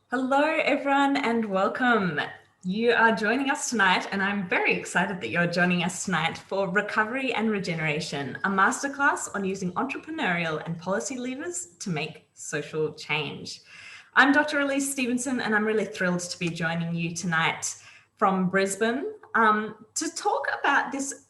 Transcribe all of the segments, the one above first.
Hello, everyone, and welcome. You are joining us tonight, and I'm very excited that you're joining us tonight for Recovery and Regeneration, a masterclass on using entrepreneurial and policy levers to make social change. I'm Dr. Elise Stevenson, and I'm really thrilled to be joining you tonight from Brisbane to talk about this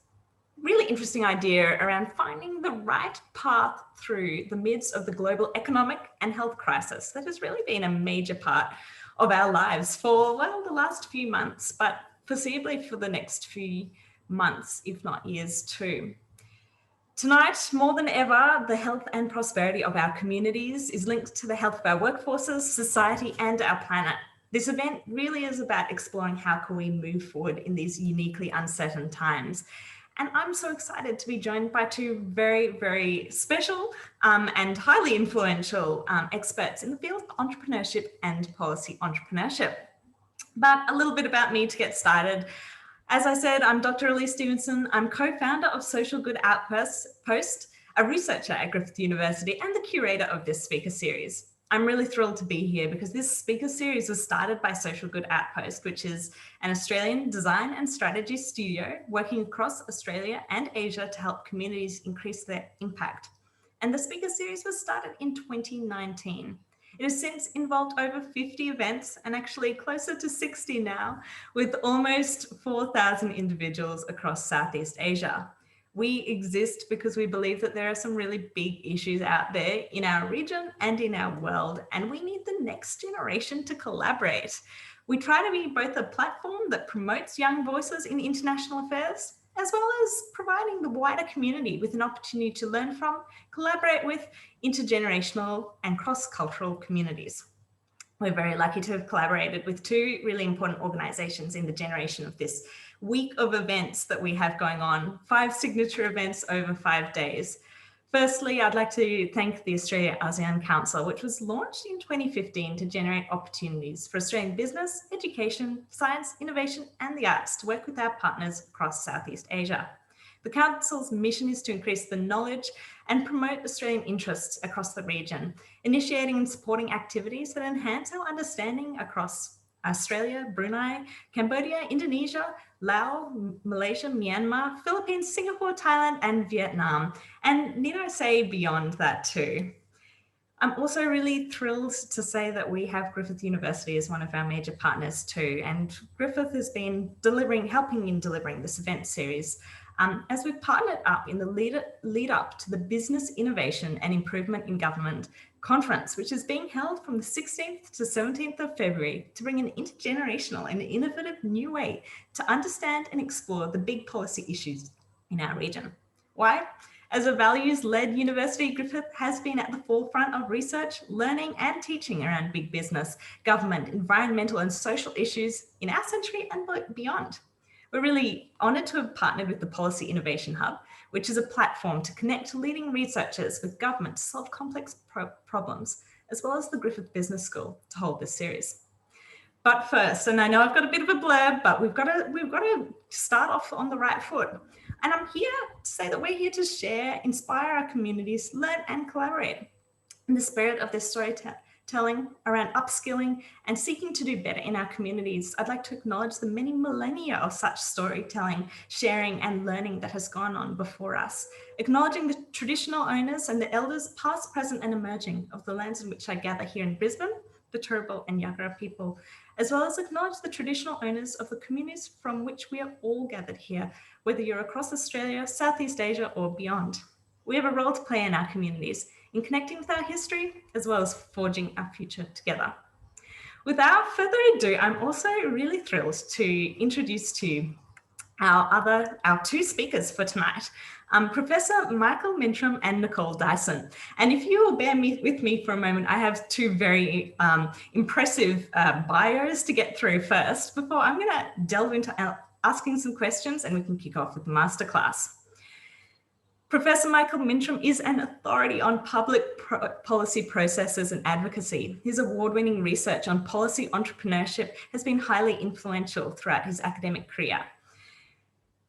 really interesting idea around finding the right path through the midst of the global economic and health crisis that has really been a major part of our lives for, well, the last few months, but foreseeably for the next few months, if not years too. Tonight, more than ever, the health and prosperity of our communities is linked to the health of our workforces, society, and our planet. This event really is about exploring how can we move forward in these uniquely uncertain times. And I'm so excited to be joined by two very, very special and highly influential experts in the field of entrepreneurship and policy entrepreneurship. But a little bit about me to get started. As I said, I'm Dr. Elise Stevenson. I'm co-founder of Social Good Outpost, a researcher at Griffith University and the curator of this speaker series. I'm really thrilled to be here because this speaker series was started by Social Good Outpost, which is an Australian design and strategy studio working across Australia and Asia to help communities increase their impact. And the speaker series was started in 2019. It has since involved over 50 events and actually closer to 60 now, with almost 4,000 individuals across Southeast Asia. We exist because we believe that there are some really big issues out there in our region and in our world, and we need the next generation to collaborate. We try to be both a platform that promotes young voices in international affairs, as well as providing the wider community with an opportunity to learn from, collaborate with intergenerational and cross-cultural communities. We're very lucky to have collaborated with two really important organisations in the generation of this week of events that we have going on, 5 signature events over 5 days. Firstly, I'd like to thank the Australia-ASEAN Council, which was launched in 2015 to generate opportunities for Australian business, education, science, innovation, and the arts to work with our partners across Southeast Asia. The Council's mission is to increase the knowledge and promote Australian interests across the region, initiating and supporting activities that enhance our understanding across Australia, Brunei, Cambodia, Indonesia, Laos, Malaysia, Myanmar, Philippines, Singapore, Thailand, and Vietnam. And need I say beyond that too. I'm also really thrilled to say that we have Griffith University as one of our major partners too. And Griffith has been helping in delivering this event series as we've partnered up in the lead up to the Business Innovation and Improvement in Government conference, which is being held from the 16th to 17th of February to bring an intergenerational and innovative new way to understand and explore the big policy issues in our region. Why? As a values-led university, Griffith has been at the forefront of research, learning and teaching around big business, government, environmental and social issues in our century and beyond. We're really honoured to have partnered with the Policy Innovation Hub, which is a platform to connect leading researchers with government to solve complex problems, as well as the Griffith Business School to hold this series. But first, and I know I've got a bit of a blurb, but we've got to start off on the right foot. And I'm here to say that we're here to share, inspire our communities, learn and collaborate. In the spirit of this storytelling around upskilling and seeking to do better in our communities, I'd like to acknowledge the many millennia of such storytelling, sharing and learning that has gone on before us, acknowledging the traditional owners and the elders past, present and emerging of the lands in which I gather here in Brisbane, the Turrbal and Yagara people, as well as acknowledge the traditional owners of the communities from which we are all gathered here, whether you're across Australia, Southeast Asia or beyond. We have a role to play in our communities in connecting with our history, as well as forging our future together. Without further ado, I'm also really thrilled to introduce to you our two speakers for tonight, Professor Michael Mintrom and Nicole Dyson. And if you will bear with me for a moment, I have two very impressive bios to get through first before I'm going to delve into asking some questions and we can kick off with the masterclass. Professor Michael Mintrom is an authority on public policy processes and advocacy. His award-winning research on policy entrepreneurship has been highly influential throughout his academic career.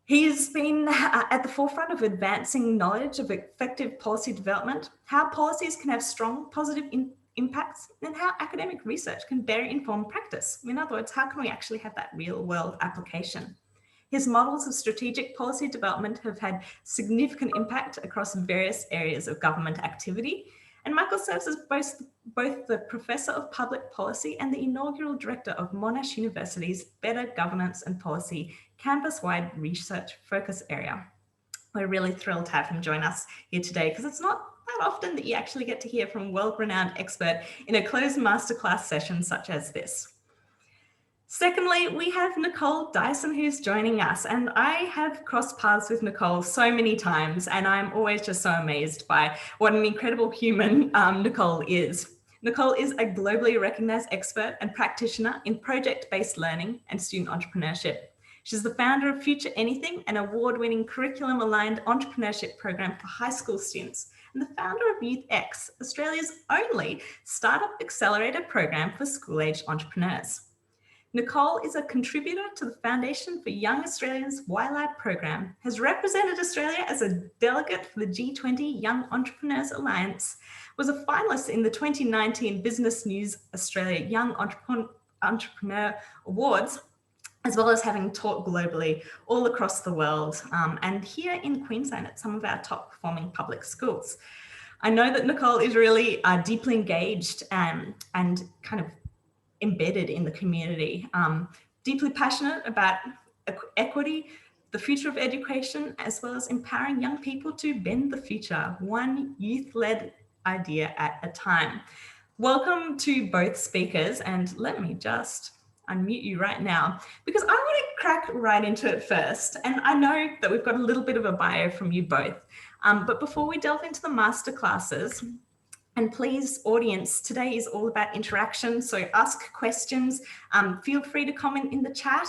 He's been at the forefront of advancing knowledge of effective policy development, how policies can have strong positive impacts and how academic research can better inform practice. In other words, how can we actually have that real world application? His models of strategic policy development have had significant impact across various areas of government activity. And Michael serves as both the Professor of Public Policy and the inaugural Director of Monash University's Better Governance and Policy campus-wide research focus area. We're really thrilled to have him join us here today because it's not that often that you actually get to hear from a world-renowned expert in a closed masterclass session such as this. Secondly, we have Nicole Dyson who's joining us, and I have crossed paths with Nicole so many times, and I'm always just so amazed by what an incredible human Nicole is. Nicole is a globally recognized expert and practitioner in project-based learning and student entrepreneurship. She's the founder of Future Anything, an award-winning curriculum-aligned entrepreneurship program for high school students, and the founder of YouthX, Australia's only startup accelerator program for school-aged entrepreneurs. Nicole is a contributor to the Foundation for Young Australians YLAB program, has represented Australia as a delegate for the G20 Young Entrepreneurs Alliance, was a finalist in the 2019 Business News Australia Young Entrepreneur Awards, as well as having taught globally all across the world and here in Queensland at some of our top performing public schools. I know that Nicole is really deeply engaged and kind of embedded in the community, deeply passionate about equity, the future of education, as well as empowering young people to bend the future, one youth-led idea at a time. Welcome to both speakers, and let me just unmute you right now because I want to crack right into it first. And I know that we've got a little bit of a bio from you both, but before we delve into the masterclasses, and please, audience, today is all about interaction, so ask questions. Feel free to comment in the chat.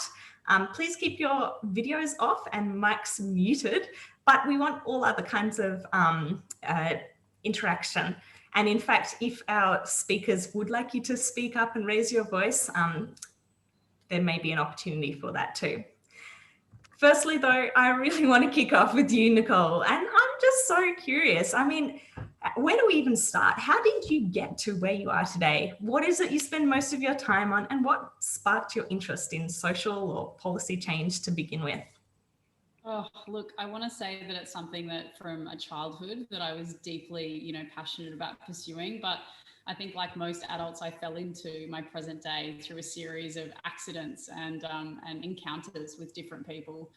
Please keep your videos off and mics muted, but we want all other kinds of interaction. And in fact, if our speakers would like you to speak up and raise your voice, there may be an opportunity for that too. Firstly, though, I really want to kick off with you, Nicole, and I'm just so curious. I mean, where do we even start? How did you get to where you are today? What is it you spend most of your time on, and what sparked your interest in social or policy change to begin with? Oh, look, I want to say that it's something that from a childhood that I was deeply, passionate about pursuing, but I think like most adults, I fell into my present day through a series of accidents and encounters with different people.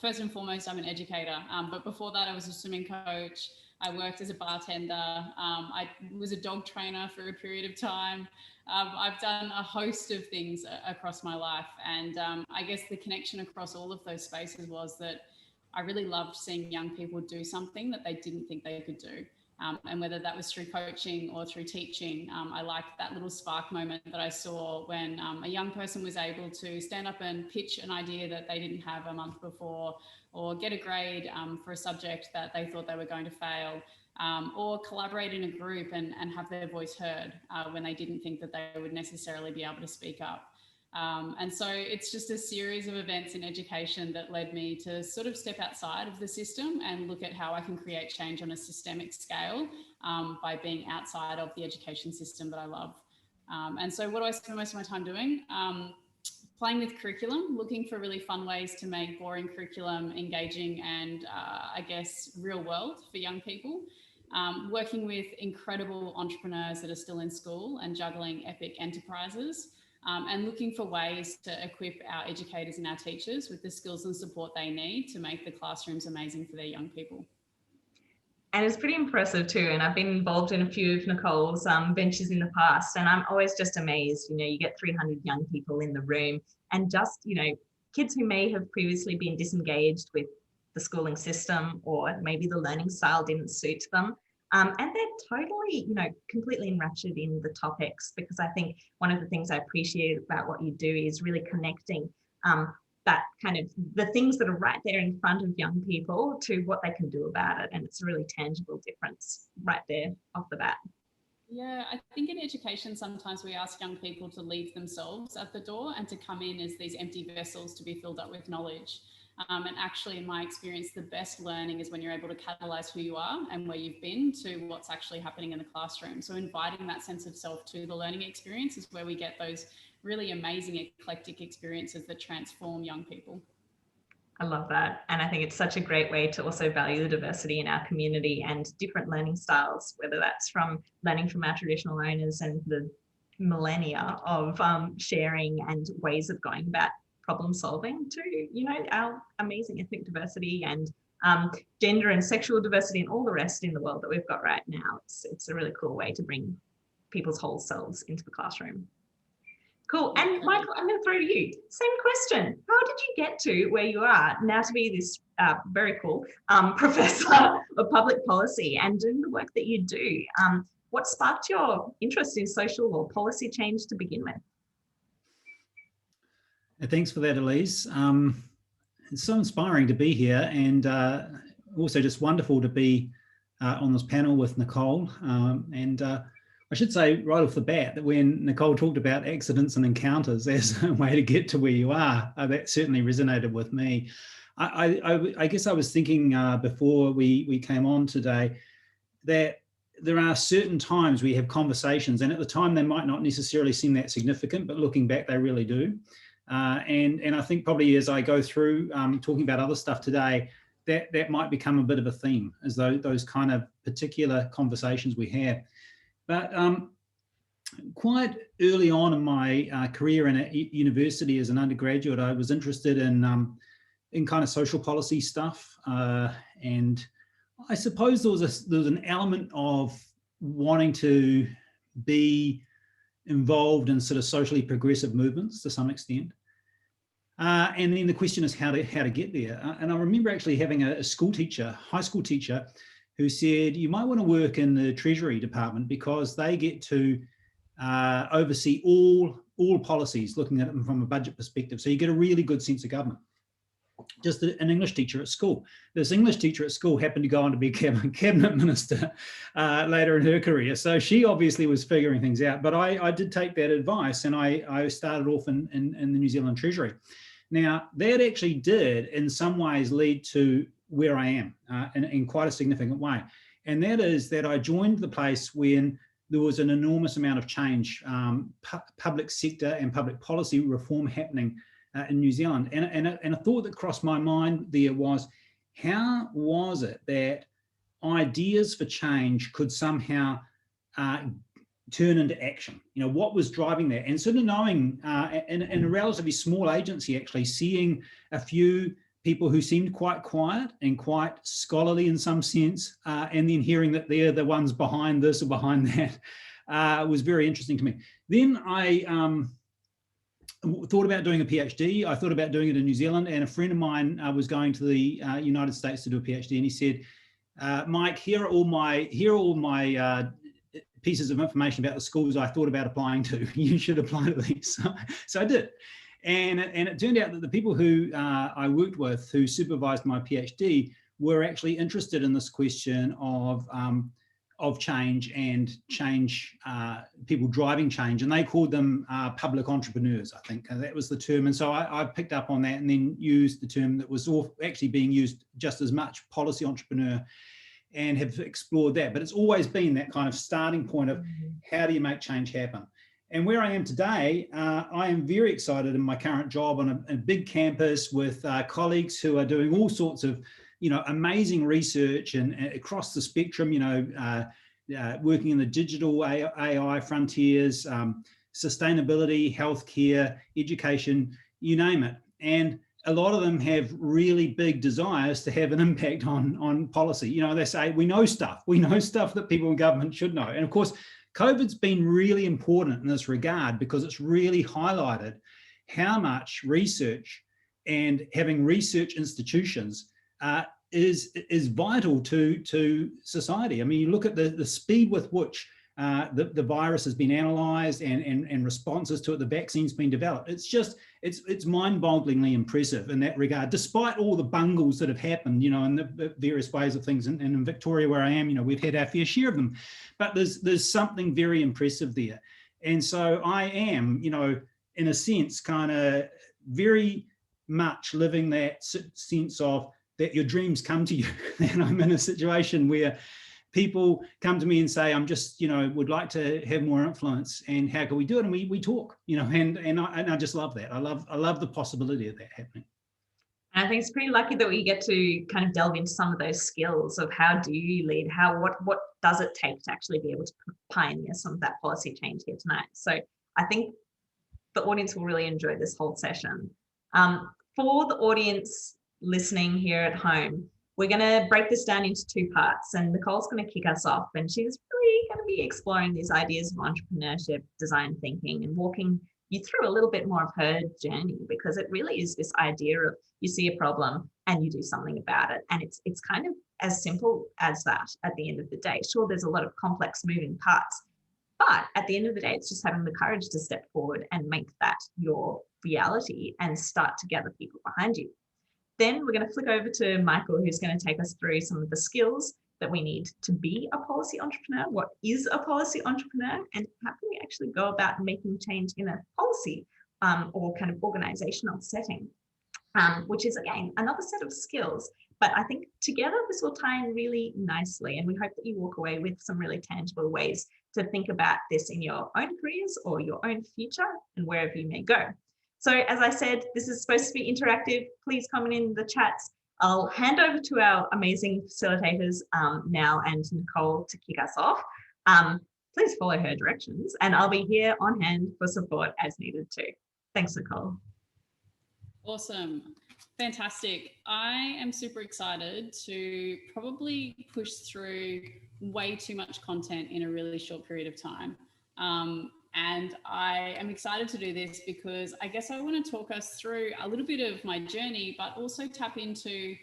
First and foremost, I'm an educator, but before that, I was a swimming coach. I worked as a bartender. I was a dog trainer for a period of time. I've done a host of things across my life. And I guess the connection across all of those spaces was that I really loved seeing young people do something that they didn't think they could do. And whether that was through coaching or through teaching, I liked that little spark moment that I saw when a young person was able to stand up and pitch an idea that they didn't have a month before, or get a grade for a subject that they thought they were going to fail, or collaborate in a group and have their voice heard when they didn't think that they would necessarily be able to speak up. And so it's just a series of events in education that led me to sort of step outside of the system and look at how I can create change on a systemic scale by being outside of the education system that I love. And so what do I spend most of my time doing? Playing with curriculum, looking for really fun ways to make boring curriculum engaging and I guess real world for young people. Working with incredible entrepreneurs that are still in school and juggling epic enterprises. And looking for ways to equip our educators and our teachers with the skills and support they need to make the classrooms amazing for their young people. And it's pretty impressive too. And I've been involved in a few of Nicole's ventures in the past, and I'm always just amazed. You get 300 young people in the room, and just, kids who may have previously been disengaged with the schooling system, or maybe the learning style didn't suit them. And they're totally, completely enraptured in the topics, because I think one of the things I appreciate about what you do is really connecting that kind of the things that are right there in front of young people to what they can do about it. And it's a really tangible difference right there off the bat. Yeah, I think in education, sometimes we ask young people to leave themselves at the door and to come in as these empty vessels to be filled up with knowledge. And actually, in my experience, the best learning is when you're able to catalyze who you are and where you've been to what's actually happening in the classroom. So inviting that sense of self to the learning experience is where we get those really amazing eclectic experiences that transform young people. I love that. And I think it's such a great way to also value the diversity in our community and different learning styles, whether that's from learning from our traditional owners and the millennia of sharing and ways of going about problem solving to, our amazing ethnic diversity and gender and sexual diversity and all the rest in the world that we've got right now. It's a really cool way to bring people's whole selves into the classroom. Cool. And Michael, I'm going to throw to you. Same question. How did you get to where you are now to be this very cool professor of public policy and doing the work that you do? What sparked your interest in social or policy change to begin with? Thanks for that, Elise. It's so inspiring to be here, and also just wonderful to be on this panel with Nicole. I should say right off the bat that when Nicole talked about accidents and encounters as a way to get to where you are, that certainly resonated with me. I guess I was thinking before we came on today that there are certain times we have conversations, and at the time they might not necessarily seem that significant, but looking back, they really do. And I think probably as I go through talking about other stuff today, that might become a bit of a theme, as though those kind of particular conversations we have. But quite early on in my career in a university as an undergraduate, I was interested in kind of social policy stuff, and I suppose there was an element of wanting to be involved in sort of socially progressive movements to some extent. And then the question is how to get there. And I remember actually having a school teacher, high school teacher, who said, you might want to work in the Treasury Department because they get to oversee all policies, looking at them from a budget perspective. So you get a really good sense of government. Just an English teacher at school. This English teacher at school happened to go on to be cabinet minister later in her career. So she obviously was figuring things out. But I did take that advice, and I started off in the New Zealand Treasury. Now, that actually did in some ways lead to where I am in quite a significant way. And that is that I joined the place when there was an enormous amount of change, public sector and public policy reform happening in New Zealand. And a thought that crossed my mind there was, how was it that ideas for change could somehow turn into action? What was driving that? And sort of knowing in a relatively small agency, actually seeing a few people who seemed quite quiet and quite scholarly in some sense, and then hearing that they're the ones behind this or behind that was very interesting to me. Then I thought about doing a PhD. I thought about doing it in New Zealand, and a friend of mine was going to the United States to do a PhD, and he said, Mike, here are all my pieces of information about the schools I thought about applying to. You should apply to these. So I did. And it turned out that the people who I worked with, who supervised my PhD, were actually interested in this question of change and change, people driving change, and they called them public entrepreneurs, I think. That was the term. And so I picked up on that and then used the term that was actually being used just as much, policy entrepreneur, and have explored that. But it's always been that kind of starting point of how do you make change happen? And where I am today, I am very excited in my current job on a big campus with colleagues who are doing all sorts of, amazing research and across the spectrum, working in the digital AI frontiers, sustainability, healthcare, education, you name it. And a lot of them have really big desires to have an impact on policy. They say, we know stuff that people in government should know. And of course, COVID's been really important in this regard because it's really highlighted how much research and having research institutions is vital to society. I mean, you look at the speed with which the virus has been analysed and responses to it, the vaccine's been developed. It's mind-bogglingly impressive in that regard, despite all the bungles that have happened, in the various ways of things. And in Victoria, where I am, we've had our fair share of them. But there's something very impressive there. And so I am, in a sense, kind of very much living that sense of that your dreams come to you. And I'm in a situation where people come to me and say, I'm just, would like to have more influence, and how can we do it? And we talk, and I just love that. I love the possibility of that happening. And I think it's pretty lucky that we get to kind of delve into some of those skills of how do you lead, what does it take to actually be able to pioneer some of that policy change here tonight. So I think the audience will really enjoy this whole session. For the audience listening here at home, we're going to break this down into two parts, and Nicole's going to kick us off, and she's really going to be exploring these ideas of entrepreneurship, design thinking, and walking you through a little bit more of her journey, because it really is this idea of you see a problem and you do something about it. And it's kind of as simple as that at the end of the day. Sure, there's a lot of complex moving parts, but at the end of the day, it's just having the courage to step forward and make that your reality and start to gather people behind you. Then we're going to flick over to Michael, who's going to take us through some of the skills that we need to be a policy entrepreneur. What is a policy entrepreneur, and how can we actually go about making change in a policy or kind of organizational setting, which is, again, another set of skills. But I think together this will tie in really nicely, and we hope that you walk away with some really tangible ways to think about this in your own careers or your own future and wherever you may go. So as I said, this is supposed to be interactive. Please comment in the chats. I'll hand over to our amazing facilitators now, and Nicole, to kick us off. Please follow her directions, and I'll be here on hand for support as needed too. Thanks, Nicole. Awesome. Fantastic. I am super excited to probably push through way too much content in a really short period of time. And I am excited to do this because I guess I want to talk us through a little bit of my journey, but also tap into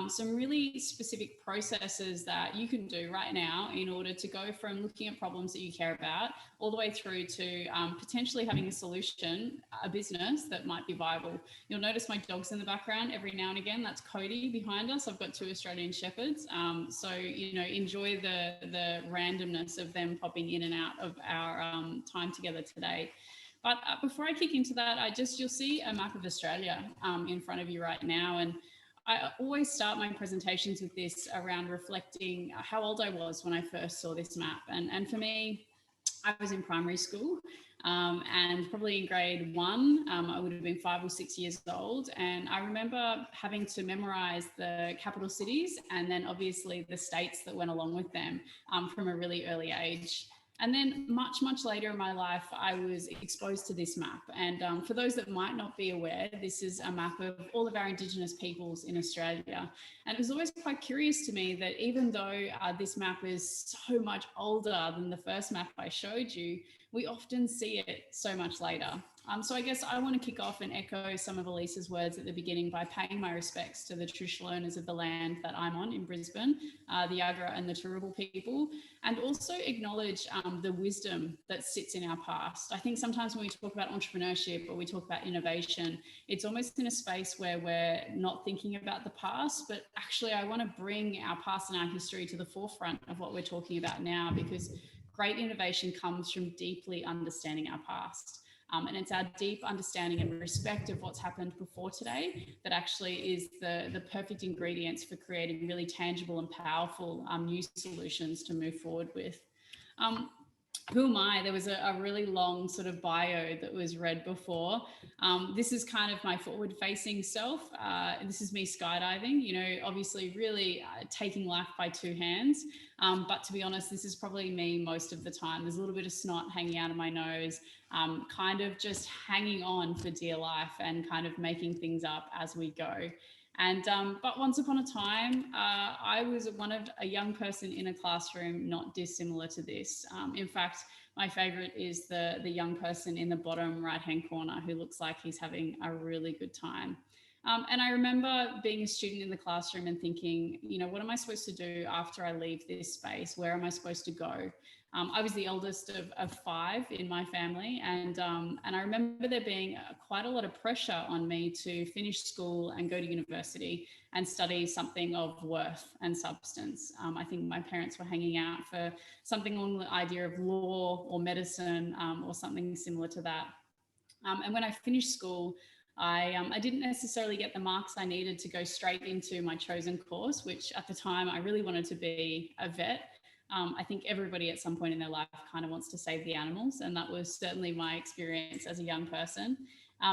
some really specific processes that you can do right now in order to go from looking at problems that you care about all the way through to potentially having a solution, a business that might be viable. You'll notice my dog's in the background every now and again. That's Cody behind us. I've got 2 Australian Shepherds. So, enjoy the randomness of them popping in and out of our time together today. But before I kick into that, you'll see a map of Australia in front of you right now. And I always start my presentations with this around reflecting how old I was when I first saw this map. And for me, I was in primary school and probably in grade 1, I would have been 5 or 6 years old. And I remember having to memorize the capital cities and then obviously the states that went along with them from a really early age. And then much, much later in my life, I was exposed to this map. And for those that might not be aware, this is a map of all of our Indigenous peoples in Australia. And it was always quite curious to me that even though this map is so much older than the first map I showed you, we often see it so much later. So I guess I want to kick off and echo some of Elisa's words at the beginning by paying my respects to the traditional owners of the land that I'm on in Brisbane, the Yagara and the Turrbal people, and also acknowledge the wisdom that sits in our past. I think sometimes when we talk about entrepreneurship or we talk about innovation, it's almost in a space where we're not thinking about the past, but actually I want to bring our past and our history to the forefront of what we're talking about now, because great innovation comes from deeply understanding our past. And it's our deep understanding and respect of what's happened before today that actually is the perfect ingredients for creating really tangible and powerful new solutions to move forward with. Who am I? There was a really long sort of bio that was read before. This is kind of my forward-facing self. This is me skydiving, obviously really taking life by 2 hands. But to be honest, this is probably me most of the time. There's a little bit of snot hanging out of my nose, kind of just hanging on for dear life and kind of making things up as we go. And but once upon a time, I was a young person in a classroom not dissimilar to this. In fact, my favorite is the young person in the bottom right-hand corner who looks like he's having a really good time. And I remember being a student in the classroom and thinking, what am I supposed to do after I leave this space? Where am I supposed to go? I was the eldest of 5 in my family, and I remember there being quite a lot of pressure on me to finish school and go to university and study something of worth and substance. I think my parents were hanging out for something along the idea of law or medicine or something similar to that. And when I finished school, I didn't necessarily get the marks I needed to go straight into my chosen course, which at the time I really wanted to be a vet. I think everybody at some point in their life kind of wants to save the animals, and that was certainly my experience as a young person.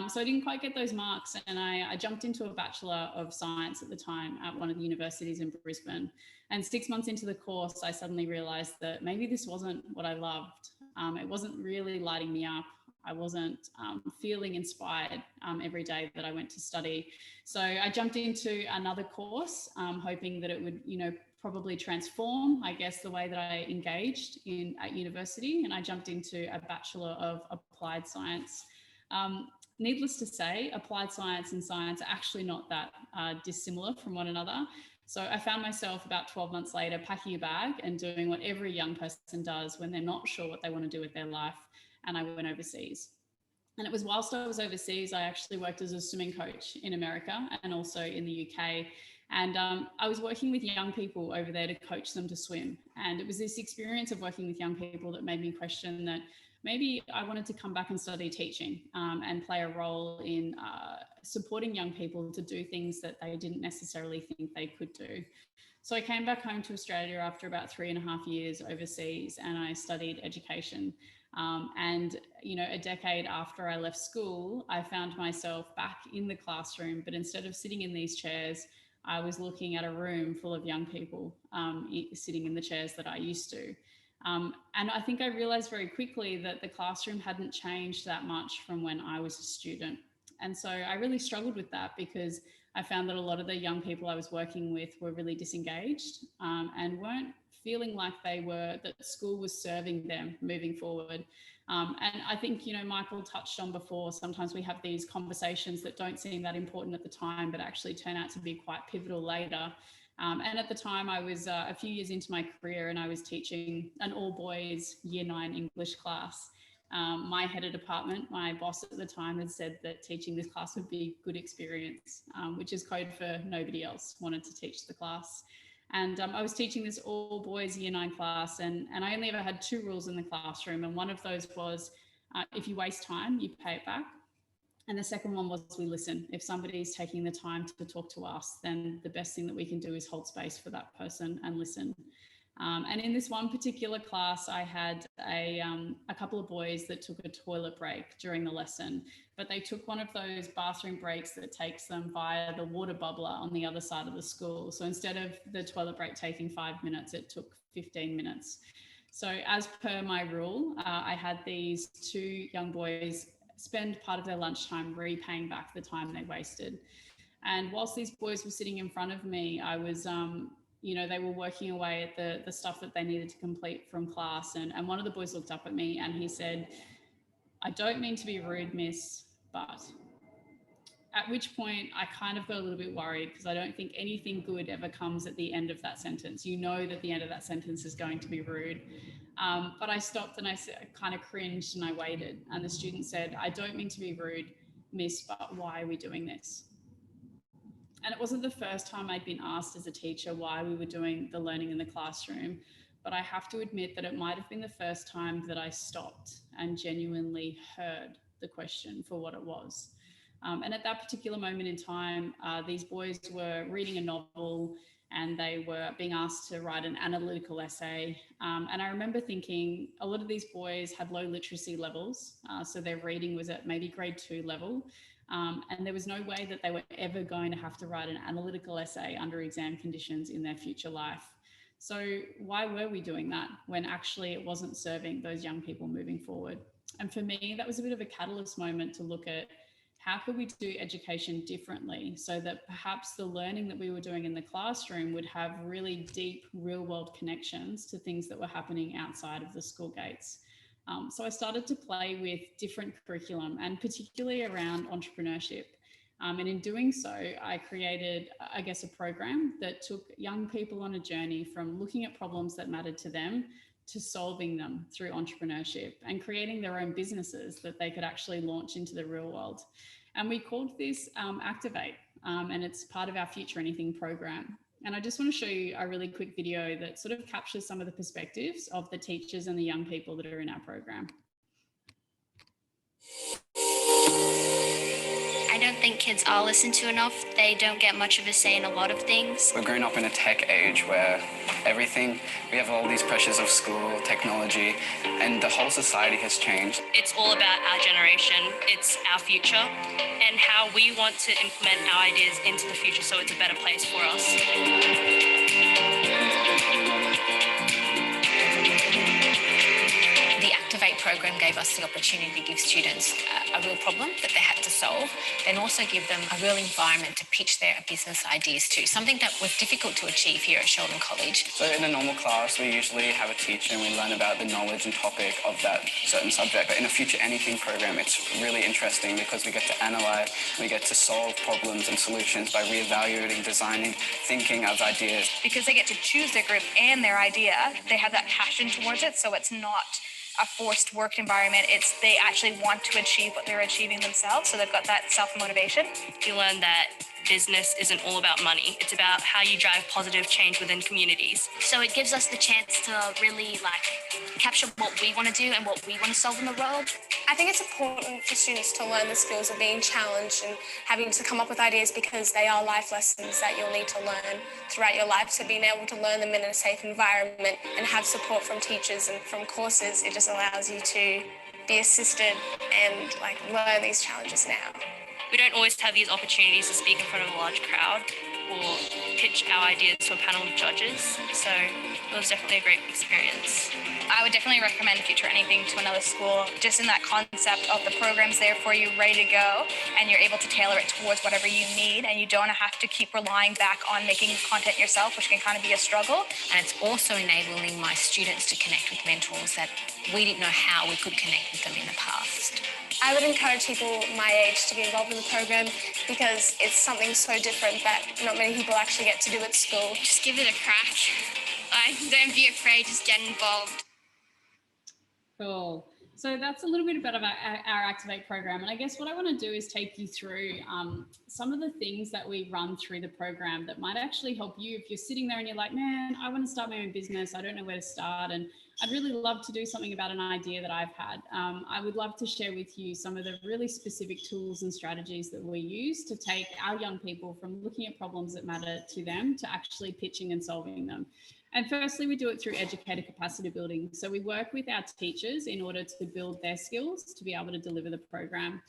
So I didn't quite get those marks, and I jumped into a Bachelor of Science at the time at one of the universities in Brisbane. And 6 months into the course, I suddenly realised that maybe this wasn't what I loved. It wasn't really lighting me up. I wasn't feeling inspired every day that I went to study. So I jumped into another course, hoping that it would, probably transform, I guess, the way that I engaged at university. And I jumped into a Bachelor of Applied Science. Needless to say, applied science and science are actually not that dissimilar from one another. So I found myself about 12 months later packing a bag and doing what every young person does when they're not sure what they want to do with their life. And I went overseas. And it was whilst I was overseas, I actually worked as a swimming coach in America and also in the UK. And I was working with young people over there to coach them to swim. And it was this experience of working with young people that made me question that maybe I wanted to come back and study teaching and play a role in supporting young people to do things that they didn't necessarily think they could do. So I came back home to Australia after about 3.5 years overseas, and I studied education. A decade after I left school, I found myself back in the classroom, but instead of sitting in these chairs, I was looking at a room full of young people sitting in the chairs that I used to. And I think I realized very quickly that the classroom hadn't changed that much from when I was a student. And so I really struggled with that because I found that a lot of the young people I was working with were really disengaged and weren't feeling like that school was serving them moving forward. And I think, Michael touched on before, sometimes we have these conversations that don't seem that important at the time, but actually turn out to be quite pivotal later. And at the time I was a few years into my career and I was teaching an all boys year 9 English class. My head of department, my boss at the time, had said that teaching this class would be good experience, which is code for nobody else wanted to teach the class. And I was teaching this all boys year 9 class, and I only ever had 2 rules in the classroom. And one of those was, if you waste time, you pay it back. And the second one was we listen. If somebody's taking the time to talk to us, then the best thing that we can do is hold space for that person and listen. And in this one particular class, I had a couple of boys that took a toilet break during the lesson, but they took one of those bathroom breaks that takes them via the water bubbler on the other side of the school. So instead of the toilet break taking 5 minutes, it took 15 minutes. So as per my rule, I had these 2 young boys spend part of their lunchtime repaying back the time they wasted. And whilst these boys were sitting in front of me, I was, they were working away at the stuff that they needed to complete from class. And one of the boys looked up at me and he said, "I don't mean to be rude, miss, but..." At which point I kind of got a little bit worried because I don't think anything good ever comes at the end of that sentence. You know that the end of that sentence is going to be rude. But I stopped and I kind of cringed and I waited. And the student said, "I don't mean to be rude, miss, but why are we doing this?" And it wasn't the first time I'd been asked as a teacher why we were doing the learning in the classroom, but I have to admit that it might have been the first time that I stopped and genuinely heard the question for what it was. And at that particular moment in time, these boys were reading a novel and they were being asked to write an analytical essay. And I remember thinking a lot of these boys had low literacy levels. So their reading was at maybe grade 2 level. And there was no way that they were ever going to have to write an analytical essay under exam conditions in their future life. So why were we doing that when actually it wasn't serving those young people moving forward? And for me, that was a bit of a catalyst moment to look at how could we do education differently so that perhaps the learning that we were doing in the classroom would have really deep real world connections to things that were happening outside of the school gates. So I started to play with different curriculum and particularly around entrepreneurship. And in doing so, I created, I guess, a program that took young people on a journey from looking at problems that mattered to them to solving them through entrepreneurship and creating their own businesses that they could actually launch into the real world. And we called this Activate, and it's part of our Future Anything program. And I just want to show you a really quick video that sort of captures some of the perspectives of the teachers and the young people that are in our program. I don't think kids are listened to enough. They don't get much of a say in a lot of things. We're growing up in a tech age where we have all these pressures of school, technology, and the whole society has changed. It's all about our generation. It's our future and how we want to implement our ideas into the future so it's a better place for us. The Activate program gave us the opportunity to give students a real problem that they had to solve, then also give them a real environment to pitch their business ideas to, something that was difficult to achieve here at Sheldon College. So in a normal class, we usually have a teacher and we learn about the knowledge and topic of that certain subject. But in a Future Anything program, it's really interesting because we get to analyse, we get to solve problems and solutions by reevaluating, designing, thinking of ideas. Because they get to choose their group and their idea, they have that passion towards it, so it's not a forced work environment. It's they actually want to achieve what they're achieving themselves, so they've got that self-motivation. You learn that business isn't all about money. It's about how you drive positive change within communities. So it gives us the chance to really capture what we want to do and what we want to solve in the world. I think it's important for students to learn the skills of being challenged and having to come up with ideas, because they are life lessons that you'll need to learn throughout your life. So being able to learn them in a safe environment and have support from teachers and from courses, it just allows you to be assisted and learn these challenges now. We don't always have these opportunities to speak in front of a large crowd or pitch our ideas to a panel of judges. So it was definitely a great experience. I would definitely recommend Future Anything to another school, just in that concept of the program's there for you, ready to go, and you're able to tailor it towards whatever you need, and you don't have to keep relying back on making content yourself, which can kind of be a struggle. And it's also enabling my students to connect with mentors that we didn't know how we could connect with them in the past. I would encourage people my age to be involved in the program, because it's something so different that not many people actually get to do at school. Just give it a crack. Don't be afraid, just get involved. Cool. So that's a little bit about our Activate program. And I guess what I want to do is take you through some of the things that we run through the program that might actually help you if you're sitting there and you're like, man, I want to start my own business. I don't know where to start. And I'd really love to do something about an idea that I've had. I would love to share with you some of the really specific tools and strategies that we use to take our young people from looking at problems that matter to them to actually pitching and solving them. And firstly, we do it through educator capacity building. So we work with our teachers in order to build their skills to be able to deliver the program.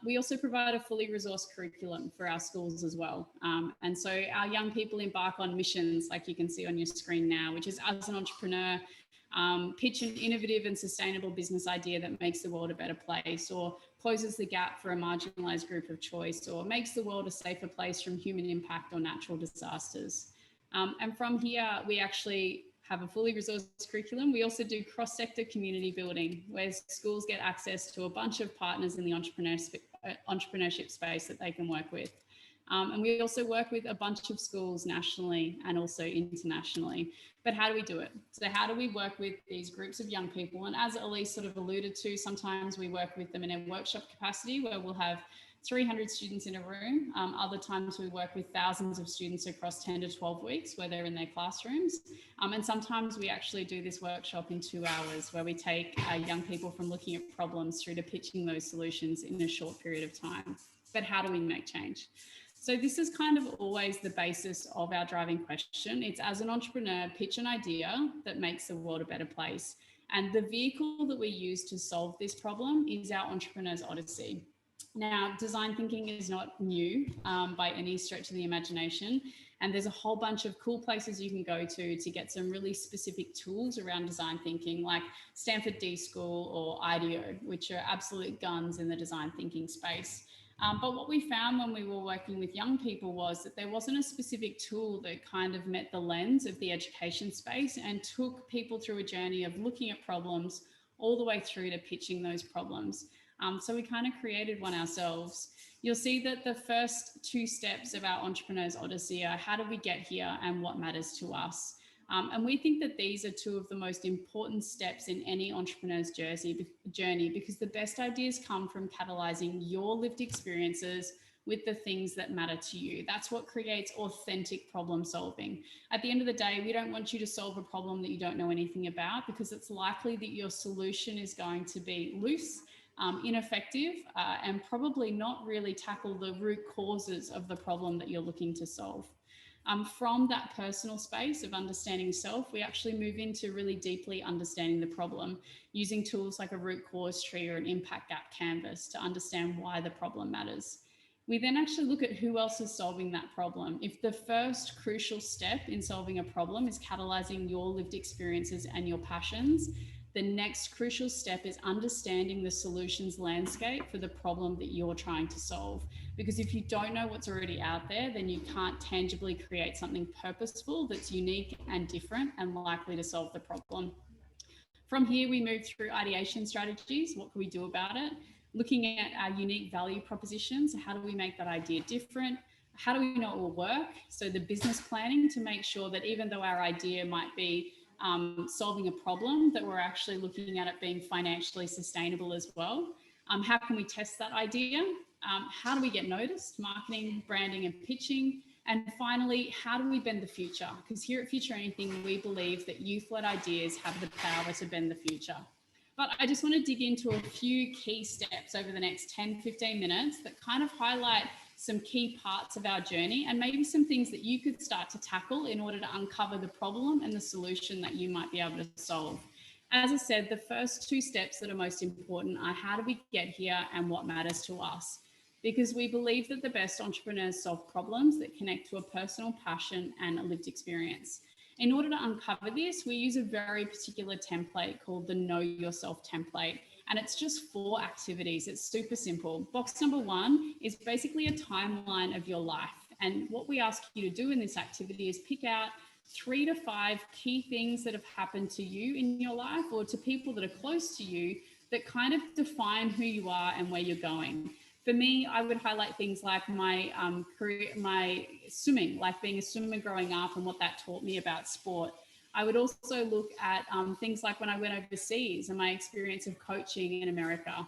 We also provide a fully resourced curriculum for our schools as well. And so our young people embark on missions, like you can see on your screen now, which is, as an entrepreneur, pitch an innovative and sustainable business idea that makes the world a better place, or closes the gap for a marginalised group of choice, or makes the world a safer place from human impact or natural disasters. And from here, we actually have a fully resourced curriculum. We also do cross-sector community building, where schools get access to a bunch of partners in the entrepreneurship space that they can work with. And we also work with a bunch of schools nationally and also internationally. But how do we do it? So how do we work with these groups of young people? And as Elise sort of alluded to, sometimes we work with them in a workshop capacity where we'll have 300 students in a room. Other times we work with thousands of students across 10 to 12 weeks where they're in their classrooms. And sometimes we actually do this workshop in 2 hours, where we take young people from looking at problems through to pitching those solutions in a short period of time. But how do we make change? So this is kind of always the basis of our driving question. It's, as an entrepreneur, pitch an idea that makes the world a better place. And the vehicle that we use to solve this problem is our Entrepreneur's Odyssey. Now, design thinking is not new by any stretch of the imagination. And there's a whole bunch of cool places you can go to get some really specific tools around design thinking, like Stanford D School or IDEO, which are absolute guns in the design thinking space. But what we found when we were working with young people was that there wasn't a specific tool that kind of met the lens of the education space and took people through a journey of looking at problems all the way through to pitching those problems. So we kind of created one ourselves. You'll see that the first 2 steps of our Entrepreneur's Odyssey are how do we get here and what matters to us. And we think that these are 2 of the most important steps in any entrepreneur's journey, because the best ideas come from catalyzing your lived experiences with the things that matter to you. That's what creates authentic problem solving. At the end of the day, we don't want you to solve a problem that you don't know anything about, because it's likely that your solution is going to be loose, ineffective, and probably not really tackle the root causes of the problem that you're looking to solve. From that personal space of understanding self, we actually move into really deeply understanding the problem, using tools like a root cause tree or an impact gap canvas to understand why the problem matters. We then actually look at who else is solving that problem. If the first crucial step in solving a problem is catalyzing your lived experiences and your passions, the next crucial step is understanding the solutions landscape for the problem that you're trying to solve. Because if you don't know what's already out there, then you can't tangibly create something purposeful that's unique and different and likely to solve the problem. From here, we move through ideation strategies. What can we do about it? Looking at our unique value propositions. How do we make that idea different? How do we know it will work? So the business planning to make sure that even though our idea might be solving a problem, that we're actually looking at it being financially sustainable as well. How can we test that idea? How do we get noticed? Marketing, branding, and pitching. And finally, how do we bend the future? Because here at Future Anything, we believe that youth-led ideas have the power to bend the future. But I just want to dig into a few key steps over the next 10, 15 minutes that kind of highlight some key parts of our journey and maybe some things that you could start to tackle in order to uncover the problem and the solution that you might be able to solve. As I said, the first two steps that are most important are how do we get here and what matters to us? Because we believe that the best entrepreneurs solve problems that connect to a personal passion and a lived experience. In order to uncover this, we use a very particular template called the Know Yourself template. And it's just 4 activities. It's super simple. Box number 1 is basically a timeline of your life. And what we ask you to do in this activity is pick out 3 to 5 key things that have happened to you in your life or to people that are close to you that kind of define who you are and where you're going. For me, I would highlight things like my career, my swimming, like being a swimmer growing up and what that taught me about sport. I would also look at things like when I went overseas and my experience of coaching in America.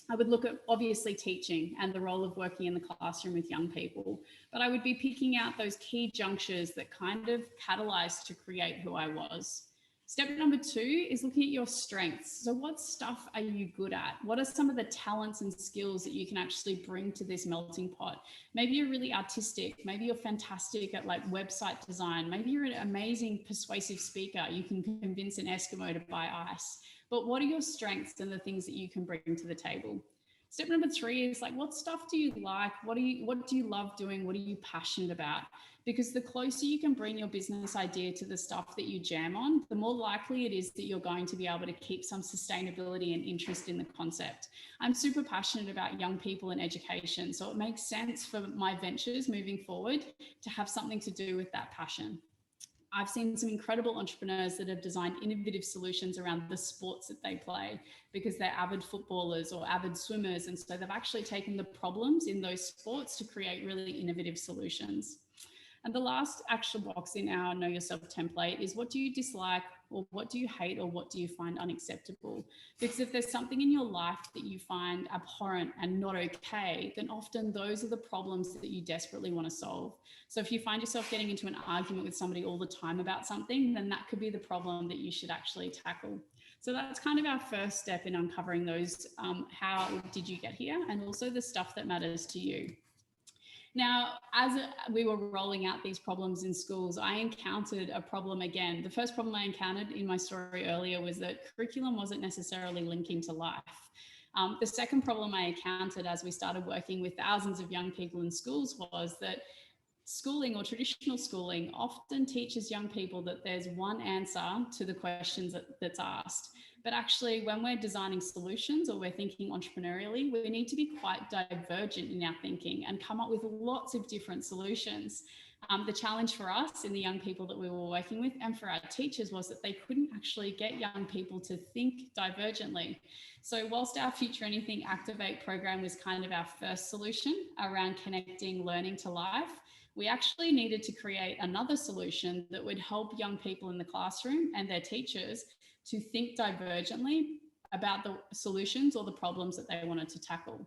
I would look at obviously teaching and the role of working in the classroom with young people, but I would be picking out those key junctures that kind of catalyzed to create who I was. Step number 2 is looking at your strengths. So what stuff are you good at? What are some of the talents and skills that you can actually bring to this melting pot? Maybe you're really artistic. Maybe you're fantastic at like website design. Maybe you're an amazing persuasive speaker. You can convince an Eskimo to buy ice. But what are your strengths and the things that you can bring to the table? Step number 3 is like, what stuff do you like? What do you love doing? What are you passionate about? Because the closer you can bring your business idea to the stuff that you jam on, the more likely it is that you're going to be able to keep some sustainability and interest in the concept. I'm super passionate about young people and education, so it makes sense for my ventures moving forward to have something to do with that passion. I've seen some incredible entrepreneurs that have designed innovative solutions around the sports that they play because they're avid footballers or avid swimmers. And so they've actually taken the problems in those sports to create really innovative solutions. And the last action box in our Know Yourself template is what do you dislike or what do you hate or what do you find unacceptable? Because if there's something in your life that you find abhorrent and not okay, then often those are the problems that you desperately want to solve. So if you find yourself getting into an argument with somebody all the time about something, then that could be the problem that you should actually tackle. So that's kind of our first step in uncovering those, how did you get here, and also the stuff that matters to you. Now, as we were rolling out these problems in schools, I encountered a problem again. The first problem I encountered in my story earlier was that curriculum wasn't necessarily linking to life. The second problem I encountered as we started working with thousands of young people in schools was that schooling or traditional schooling often teaches young people that there's one answer to the questions that's asked. But actually, when we're designing solutions or we're thinking entrepreneurially, we need to be quite divergent in our thinking and come up with lots of different solutions. The challenge for us in the young people that we were working with and for our teachers was that they couldn't actually get young people to think divergently. So whilst our Future Anything Activate program was kind of our first solution around connecting learning to life, we actually needed to create another solution that would help young people in the classroom and their teachers to think divergently about the solutions or the problems that they wanted to tackle.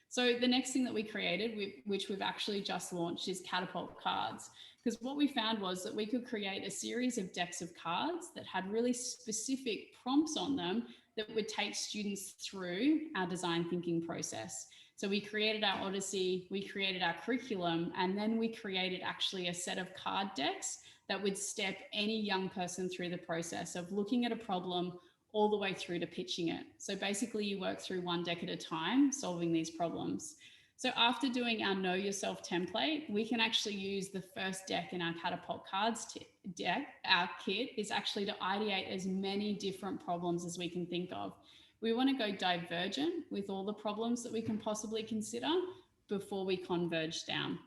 So the next thing that we created, which we've actually just launched, is catapult cards. Because what we found was that we could create a series of decks of cards that had really specific prompts on them that would take students through our design thinking process. So we created our Odyssey, we created our curriculum, and then we created actually a set of card decks that would step any young person through the process of looking at a problem all the way through to pitching it. So basically you work through one deck at a time, solving these problems. So after doing our Know Yourself template, we can actually use the first deck in our Catapult Cards deck. Our kit is actually to ideate as many different problems as we can think of. We want to go divergent with all the problems that we can possibly consider before we converge down.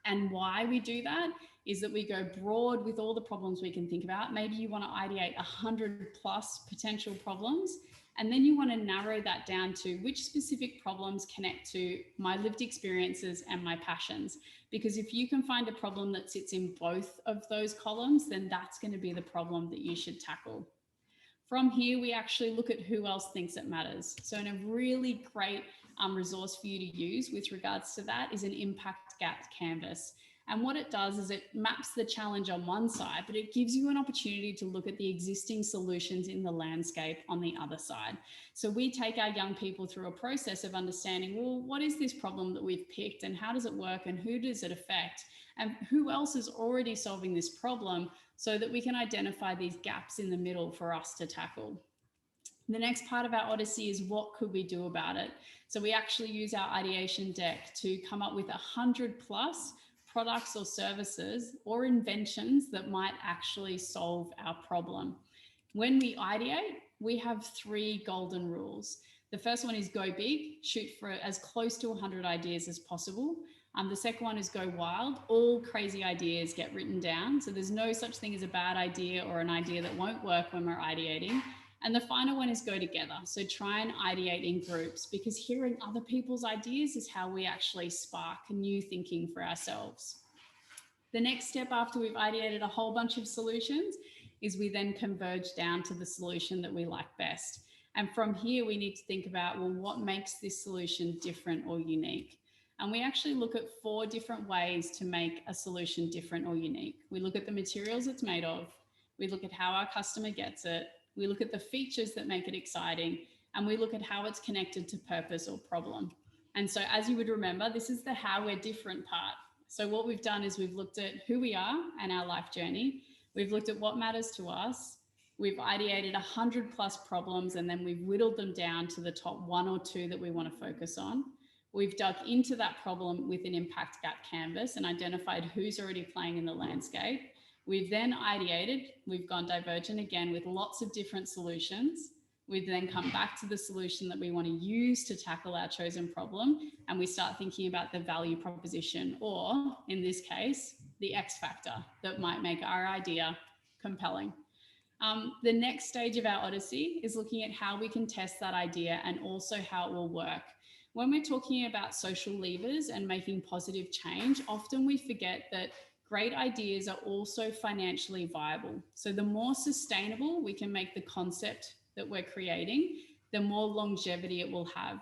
And why we do that is that we go broad with all the problems we can think about. Maybe you want to ideate 100 plus potential problems, and then you want to narrow that down to which specific problems connect to my lived experiences and my passions. Because if you can find a problem that sits in both of those columns, then that's going to be the problem that you should tackle. From here, we actually look at who else thinks it matters. So a really great resource for you to use with regards to that is an impact gap canvas. And what it does is it maps the challenge on one side, but it gives you an opportunity to look at the existing solutions in the landscape on the other side. So we take our young people through a process of understanding, well, what is this problem that we've picked and how does it work and who does it affect? And who else is already solving this problem so that we can identify these gaps in the middle for us to tackle. The next part of our Odyssey is what could we do about it? So we actually use our ideation deck to come up with 100 plus products or services or inventions that might actually solve our problem. When we ideate, we have 3 golden rules. The first one is go big, shoot for as close to 100 ideas as possible. The second one is go wild. All crazy ideas get written down. So there's no such thing as a bad idea or an idea that won't work when we're ideating. And the final one is go together. So try and ideate in groups, because hearing other people's ideas is how we actually spark new thinking for ourselves. The next step after we've ideated a whole bunch of solutions is we then converge down to the solution that we like best. And from here, we need to think about, well, what makes this solution different or unique? And we actually look at 4 different ways to make a solution different or unique. We look at the materials it's made of. We look at how our customer gets it. We look at the features that make it exciting, and we look at how it's connected to purpose or problem. And so as you would remember, this is the how we're different part. So what we've done is we've looked at who we are and our life journey. We've looked at what matters to us. We've ideated 100 plus problems, and then we've whittled them down to the top 1 or 2 that we want to focus on. We've dug into that problem with an impact gap canvas and identified who's already playing in the landscape. We've then ideated, we've gone divergent again with lots of different solutions. We've then come back to the solution that we want to use to tackle our chosen problem, and we start thinking about the value proposition, or in this case, the X factor that might make our idea compelling. The next stage of our Odyssey is looking at how we can test that idea and also how it will work. When we're talking about social levers and making positive change, often we forget that great ideas are also financially viable. So the more sustainable we can make the concept that we're creating, the more longevity it will have.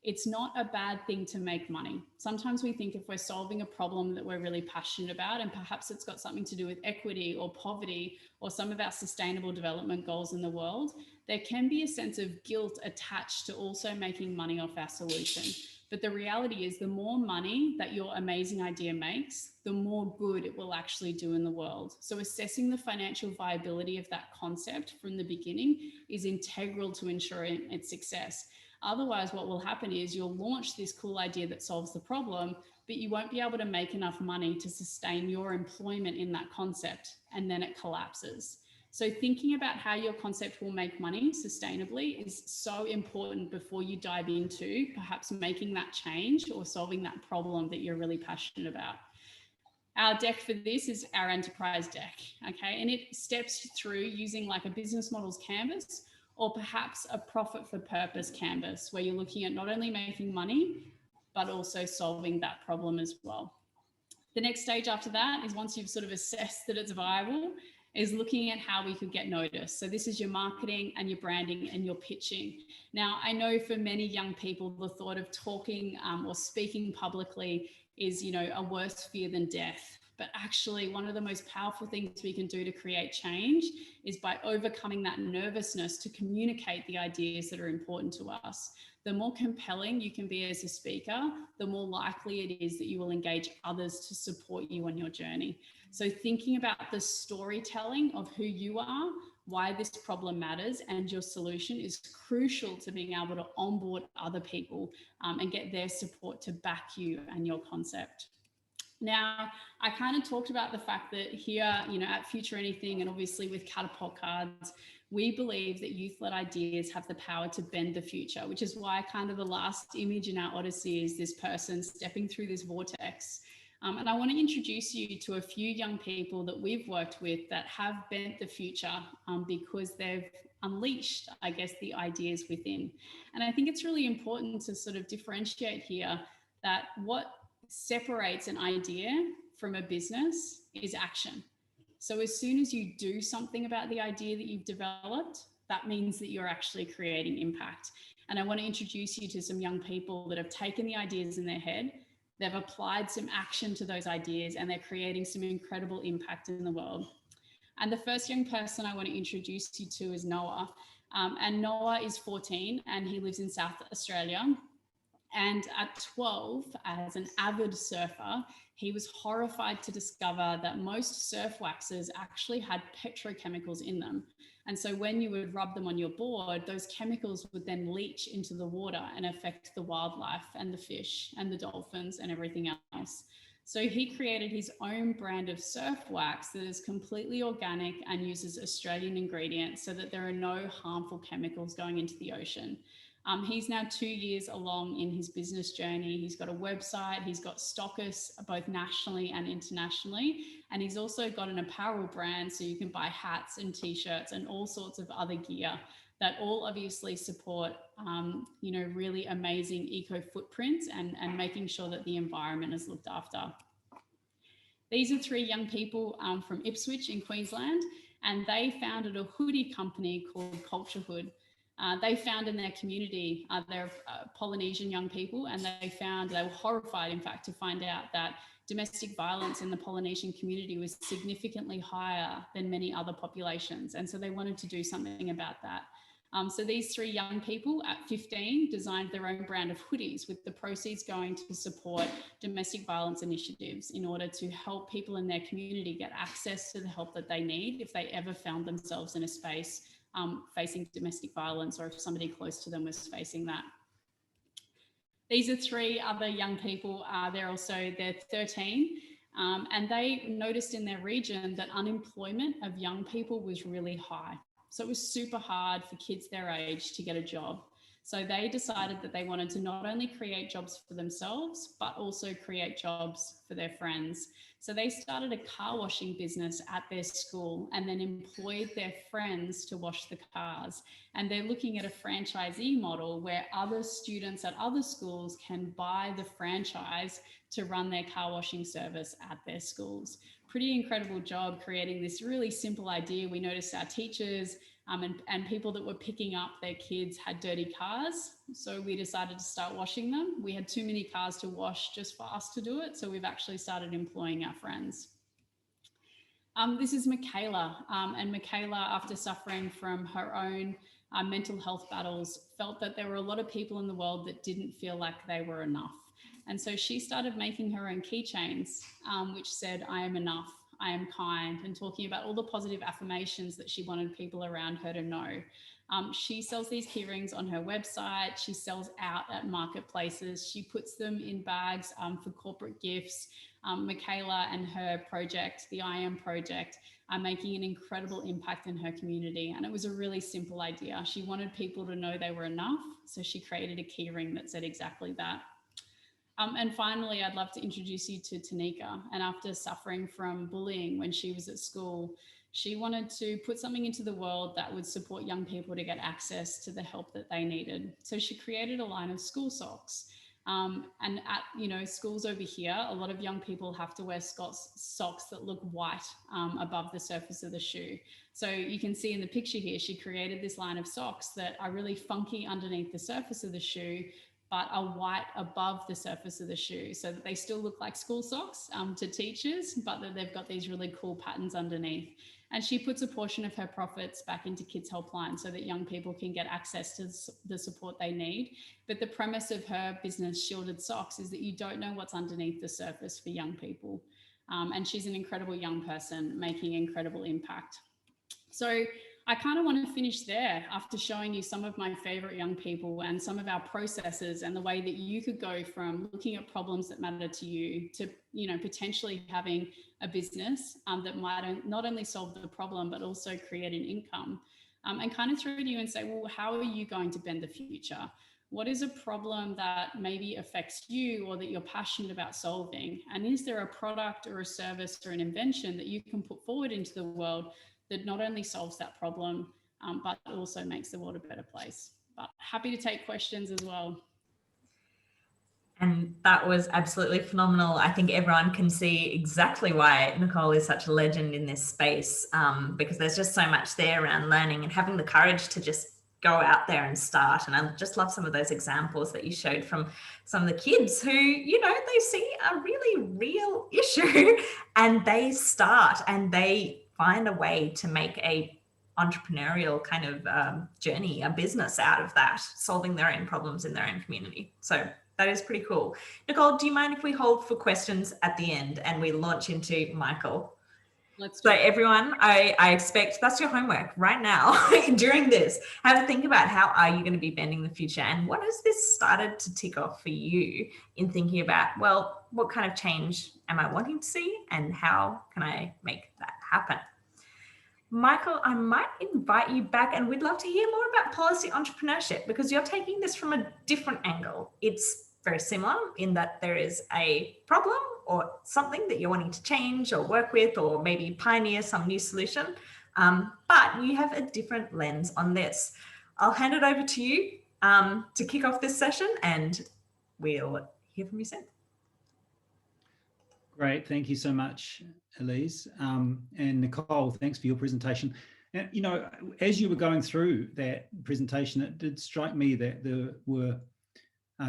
It's not a bad thing to make money. Sometimes we think if we're solving a problem that we're really passionate about, and perhaps it's got something to do with equity or poverty or some of our sustainable development goals in the world, there can be a sense of guilt attached to also making money off our solution. But the reality is the more money that your amazing idea makes, the more good it will actually do in the world. So assessing the financial viability of that concept from the beginning is integral to ensuring its success. Otherwise, what will happen is you'll launch this cool idea that solves the problem, but you won't be able to make enough money to sustain your employment in that concept, and then it collapses. So thinking about how your concept will make money sustainably is so important before you dive into perhaps making that change or solving that problem that you're really passionate about. Our deck for this is our enterprise deck, okay? And it steps through using like a business models canvas or perhaps a profit for purpose canvas, where you're looking at not only making money, but also solving that problem as well. The next stage after that is, once you've sort of assessed that it's viable, is looking at how we could get noticed. So this is your marketing and your branding and your pitching. Now, I know for many young people, the thought of talking or speaking publicly is, you know, a worse fear than death. But actually, one of the most powerful things we can do to create change is by overcoming that nervousness to communicate the ideas that are important to us. The more compelling you can be as a speaker, the more likely it is that you will engage others to support you on your journey. So thinking about the storytelling of who you are, why this problem matters, and your solution is crucial to being able to onboard other people and get their support to back you and your concept. Now, I kind of talked about the fact that here, at Future Anything and obviously with Catapult Cards, we believe that youth-led ideas have the power to bend the future, which is why kind of the last image in our Odyssey is this person stepping through this vortex. And I want to introduce you to a few young people that we've worked with that have bent the future because they've unleashed, I guess, the ideas within. And I think it's really important to sort of differentiate here that what separates an idea from a business is action. So as soon as you do something about the idea that you've developed, that means that you're actually creating impact. And I want to introduce you to some young people that have taken the ideas in their head, they've applied some action to those ideas, and they're creating some incredible impact in the world. And the first young person I want to introduce you to is Noah. And Noah is 14 and he lives in South Australia. And at 12, as an avid surfer, he was horrified to discover that most surf waxes actually had petrochemicals in them. And so when you would rub them on your board, those chemicals would then leach into the water and affect the wildlife and the fish and the dolphins and everything else. So he created his own brand of surf wax that is completely organic and uses Australian ingredients so that there are no harmful chemicals going into the ocean. He's now 2 years along in his business journey. He's got a website, he's got stockists both nationally and internationally, and he's also got an apparel brand so you can buy hats and t-shirts and all sorts of other gear that all obviously support, really amazing eco footprints and making sure that the environment is looked after. These are 3 young people from Ipswich in Queensland, and they founded a hoodie company called Culture Hood. They found in their community, they're Polynesian young people, and they were horrified, in fact, to find out that domestic violence in the Polynesian community was significantly higher than many other populations. And so they wanted to do something about that. So these 3 young people at 15 designed their own brand of hoodies, with the proceeds going to support domestic violence initiatives in order to help people in their community get access to the help that they need if they ever found themselves in a space facing domestic violence, or if somebody close to them was facing that. These are 3 other young people. They're 13, and they noticed in their region that unemployment of young people was really high. So it was super hard for kids their age to get a job. So they decided that they wanted to not only create jobs for themselves, but also create jobs for their friends. So they started a car washing business at their school and then employed their friends to wash the cars. And they're looking at a franchisee model where other students at other schools can buy the franchise to run their car washing service at their schools. Pretty incredible job creating this really simple idea. We noticed our teachers and people that were picking up their kids had dirty cars. So we decided to start washing them. We had too many cars to wash just for us to do it. So we've actually started employing our friends. This is Michaela. And Michaela, after suffering from her own mental health battles, felt that there were a lot of people in the world that didn't feel like they were enough. And so she started making her own keychains, which said, "I am enough, I am kind," and talking about all the positive affirmations that she wanted people around her to know. She sells these key rings on her website. She sells out at marketplaces. She puts them in bags for corporate gifts. Michaela and her project, the I Am Project, are making an incredible impact in her community. And it was a really simple idea. She wanted people to know they were enough. So she created a key ring that said exactly that. And finally, I'd love to introduce you to Tanika. And after suffering from bullying when she was at school, she wanted to put something into the world that would support young people to get access to the help that they needed. So she created a line of school socks. And at schools over here, a lot of young people have to wear socks that look white above the surface of the shoe. So you can see in the picture here, she created this line of socks that are really funky underneath the surface of the shoe, but are white above the surface of the shoe, so that they still look like school socks to teachers, but that they've got these really cool patterns underneath. And she puts a portion of her profits back into Kids Helpline so that young people can get access to the support they need. But the premise of her business, Shielded Socks, is that you don't know what's underneath the surface for young people. And she's an incredible young person making incredible impact. So I kind of want to finish there after showing you some of my favorite young people and some of our processes and the way that you could go from looking at problems that matter to you to, you know, potentially having a business that might not only solve the problem, but also create an income, and kind of throw to you and say, well, how are you going to bend the future? What is a problem that maybe affects you or that you're passionate about solving? And is there a product or a service or an invention that you can put forward into the world that not only solves that problem, but also makes the world a better place? But happy to take questions as well. And that was absolutely phenomenal. I think everyone can see exactly why Nicole is such a legend in this space, because there's just so much there around learning and having the courage to just go out there and start. And I just love some of those examples that you showed from some of the kids who, you know, they see a really real issue and they start and they find a way to make a entrepreneurial kind of journey, a business out of that, solving their own problems in their own community. So that is pretty cool. Nicole, do you mind if we hold for questions at the end and we launch into Michael? So everyone, I expect that's your homework right now during this. Have a think about how are you going to be bending the future and what has this started to tick off for you in thinking about, well, what kind of change am I wanting to see and how can I make that happen? Michael, I might invite you back and we'd love to hear more about policy entrepreneurship because you're taking this from a different angle. It's very similar in that there is a problem or something that you're wanting to change or work with or maybe pioneer some new solution, but you have a different lens on this. I'll hand it over to you to kick off this session and we'll hear from you soon. Great, thank you so much, Elise. And Nicole, thanks for your presentation. And, you know, as you were going through that presentation, it did strike me that there were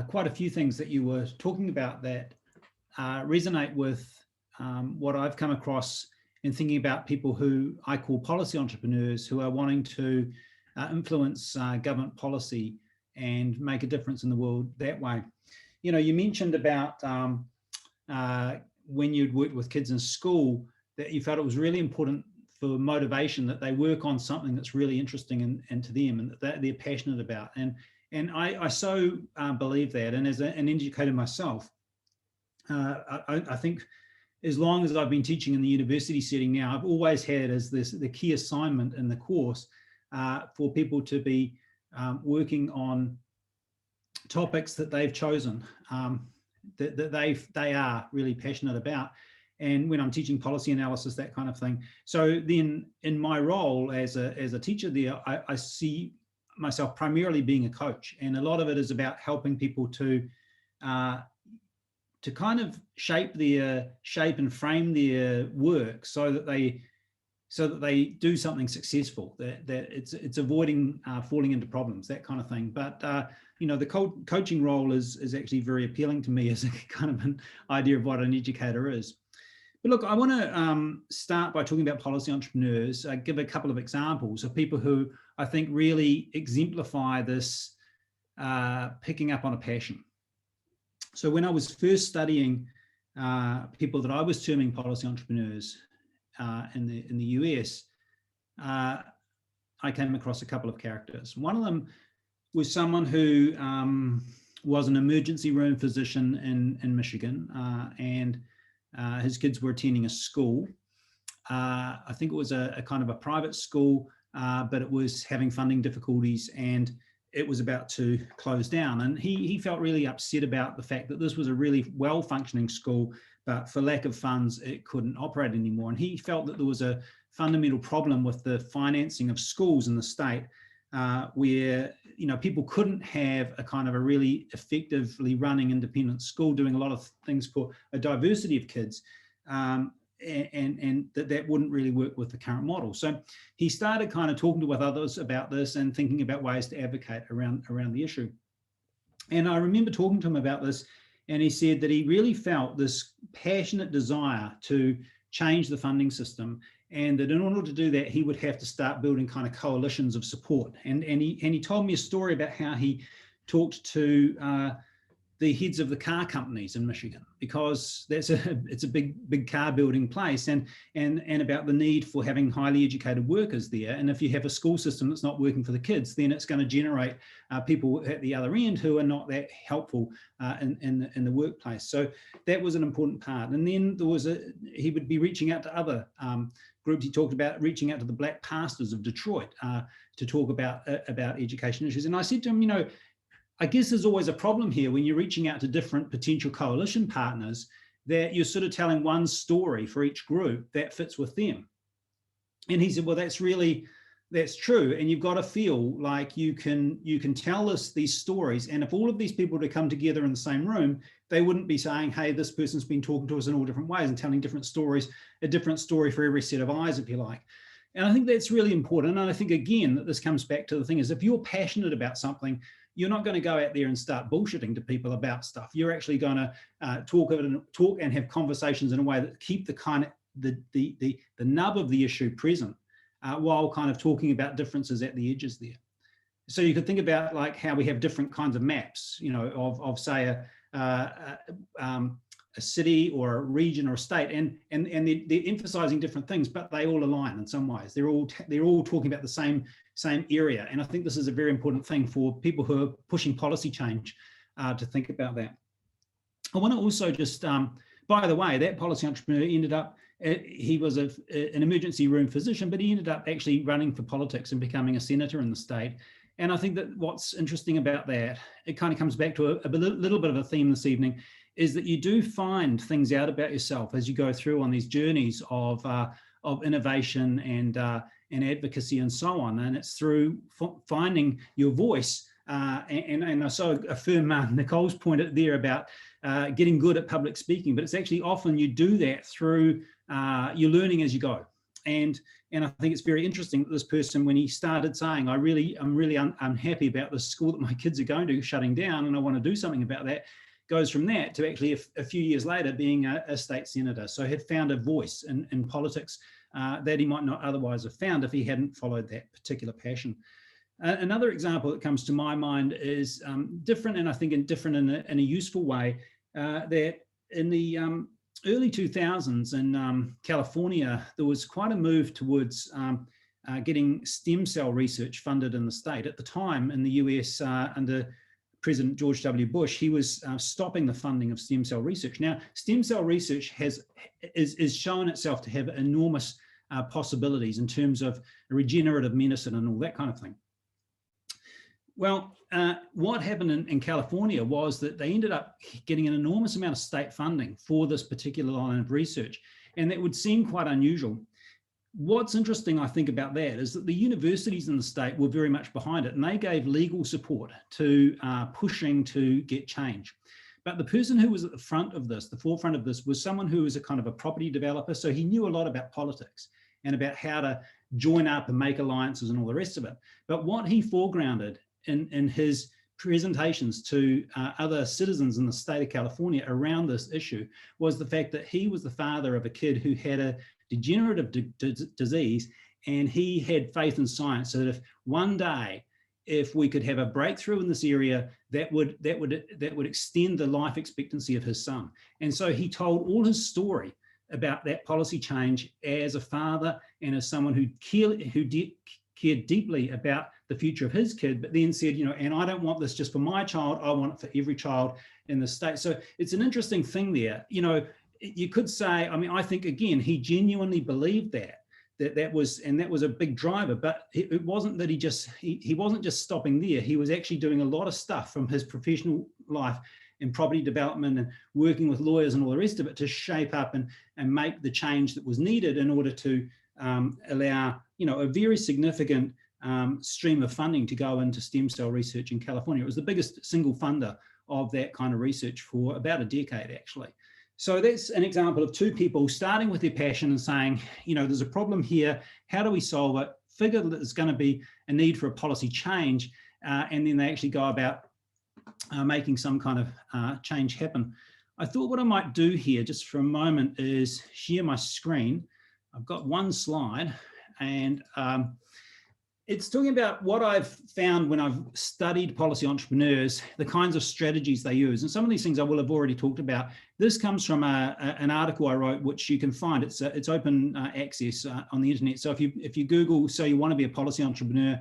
quite a few things that you were talking about that resonate with what I've come across in thinking about people who I call policy entrepreneurs who are wanting to influence government policy and make a difference in the world that way. You know, you mentioned about when you'd worked with kids in school that you felt it was really important for motivation that they work on something that's really interesting and to them and that they're passionate about. And I so believe that. And as an educator myself, I think as long as I've been teaching in the university setting now, I've always had as the key assignment in the course for people to be working on topics that they've chosen, that they are really passionate about. And when I'm teaching policy analysis, that kind of thing. So then in my role as a teacher there, I see myself primarily being a coach, and a lot of it is about helping people to kind of shape and frame their work so that they do something successful, that it's avoiding falling into problems, that kind of thing. But you know, the coaching role is actually very appealing to me as a kind of an idea of what an educator is. But look, I want to start by talking about policy entrepreneurs, give a couple of examples of people who I think really exemplify this picking up on a passion. So when I was first studying people that I was terming policy entrepreneurs in the US, I came across a couple of characters. One of them was someone who was an emergency room physician in Michigan, and his kids were attending a school. I think it was a kind of a private school, but it was having funding difficulties and it was about to close down. And he felt really upset about the fact that this was a really well-functioning school, but for lack of funds, it couldn't operate anymore. And he felt that there was a fundamental problem with the financing of schools in the state, where, you know, people couldn't have a kind of a really effectively running independent school doing a lot of things for a diversity of kids, and that wouldn't really work with the current model. So he started kind of talking with others about this and thinking about ways to advocate around the issue. And I remember talking to him about this, and he said that he really felt this passionate desire to change the funding system, and that in order to do that, he would have to start building kind of coalitions of support. And he told me a story about how he talked to the heads of the car companies in Michigan, because it's a big car building place, and about the need for having highly educated workers there. And if you have a school system that's not working for the kids, then it's going to generate people at the other end who are not that helpful in the workplace. So that was an important part. And then he would be reaching out to other groups. He talked about reaching out to the black pastors of Detroit to talk about education issues. And I said to him, I guess there's always a problem here when you're reaching out to different potential coalition partners, that you're sort of telling one story for each group that fits with them. And he said, well, that's true. And you've got to feel like you can tell us these stories. And if all of these people were to come together in the same room, they wouldn't be saying, hey, this person's been talking to us in all different ways and telling different stories, a different story for every set of eyes, if you like. And I think that's really important. And I think, again, that this comes back to the thing is, if you're passionate about something, you're not going to go out there and start bullshitting to people about stuff. You're actually going to talk and have conversations in a way that keep the nub of the issue present, while kind of talking about differences at the edges there. So you could think about like how we have different kinds of maps, of say a city or a region or a state, and they're emphasizing different things, but they all align in some ways. They're all talking about the same area. And I think this is a very important thing for people who are pushing policy change to think about that. I want to also just, by the way, that policy entrepreneur ended up, he was an emergency room physician, but he ended up actually running for politics and becoming a senator in the state. And I think that what's interesting about that, it kind of comes back to a little bit of a theme this evening, is that you do find things out about yourself as you go through on these journeys of innovation and advocacy and so on. And it's through finding your voice. And I so affirm Nicole's point there about getting good at public speaking, but it's actually often you do that through you're learning as you go. And I think it's very interesting that this person, when he started saying, I'm really unhappy about the school that my kids are going to shutting down, and I want to do something about that, goes from that to actually a few years later being a state senator. So had found a voice in politics that he might not otherwise have found if he hadn't followed that particular passion. Another example that comes to my mind is different, and I think different in a useful way, that in the early 2000s in California, there was quite a move towards getting stem cell research funded in the state. At the time in the US, under President George W. Bush, he was stopping the funding of stem cell research. Now, stem cell research is shown itself to have enormous possibilities in terms of regenerative medicine and all that kind of thing. Well, what happened in California was that they ended up getting an enormous amount of state funding for this particular line of research, and that would seem quite unusual. What's interesting, I think, about that is that the universities in the state were very much behind it, and they gave legal support to pushing to get change. But the person who was at the forefront of this, was someone who was a kind of a property developer, so he knew a lot about politics and about how to join up and make alliances and all the rest of it. But what he foregrounded in his presentations to other citizens in the state of California around this issue was the fact that he was the father of a kid who had a degenerative disease, and he had faith in science, so that if one day, if we could have a breakthrough in this area, that would extend the life expectancy of his son. And so he told all his story about that policy change as a father and as someone who cared deeply about the future of his kid, but then said, and I don't want this just for my child, I want it for every child in the state. So it's an interesting thing there. You could say, I think, again, he genuinely believed that was a big driver, but it wasn't that he wasn't just stopping there. He was actually doing a lot of stuff from his professional life in property development and working with lawyers and all the rest of it to shape up and make the change that was needed in order to allow, a very significant stream of funding to go into stem cell research in California. It was the biggest single funder of that kind of research for about a decade, actually. So that's an example of two people starting with their passion and saying, there's a problem here. How do we solve it? Figure that there's going to be a need for a policy change. And then they actually go about making some kind of change happen. I thought what I might do here just for a moment is share my screen. I've got one slide, and it's talking about what I've found when I've studied policy entrepreneurs, the kinds of strategies they use. And some of these things I will have already talked about. This comes from an article I wrote, which you can find. It's open access on the internet. So if you Google, so you want to be a policy entrepreneur,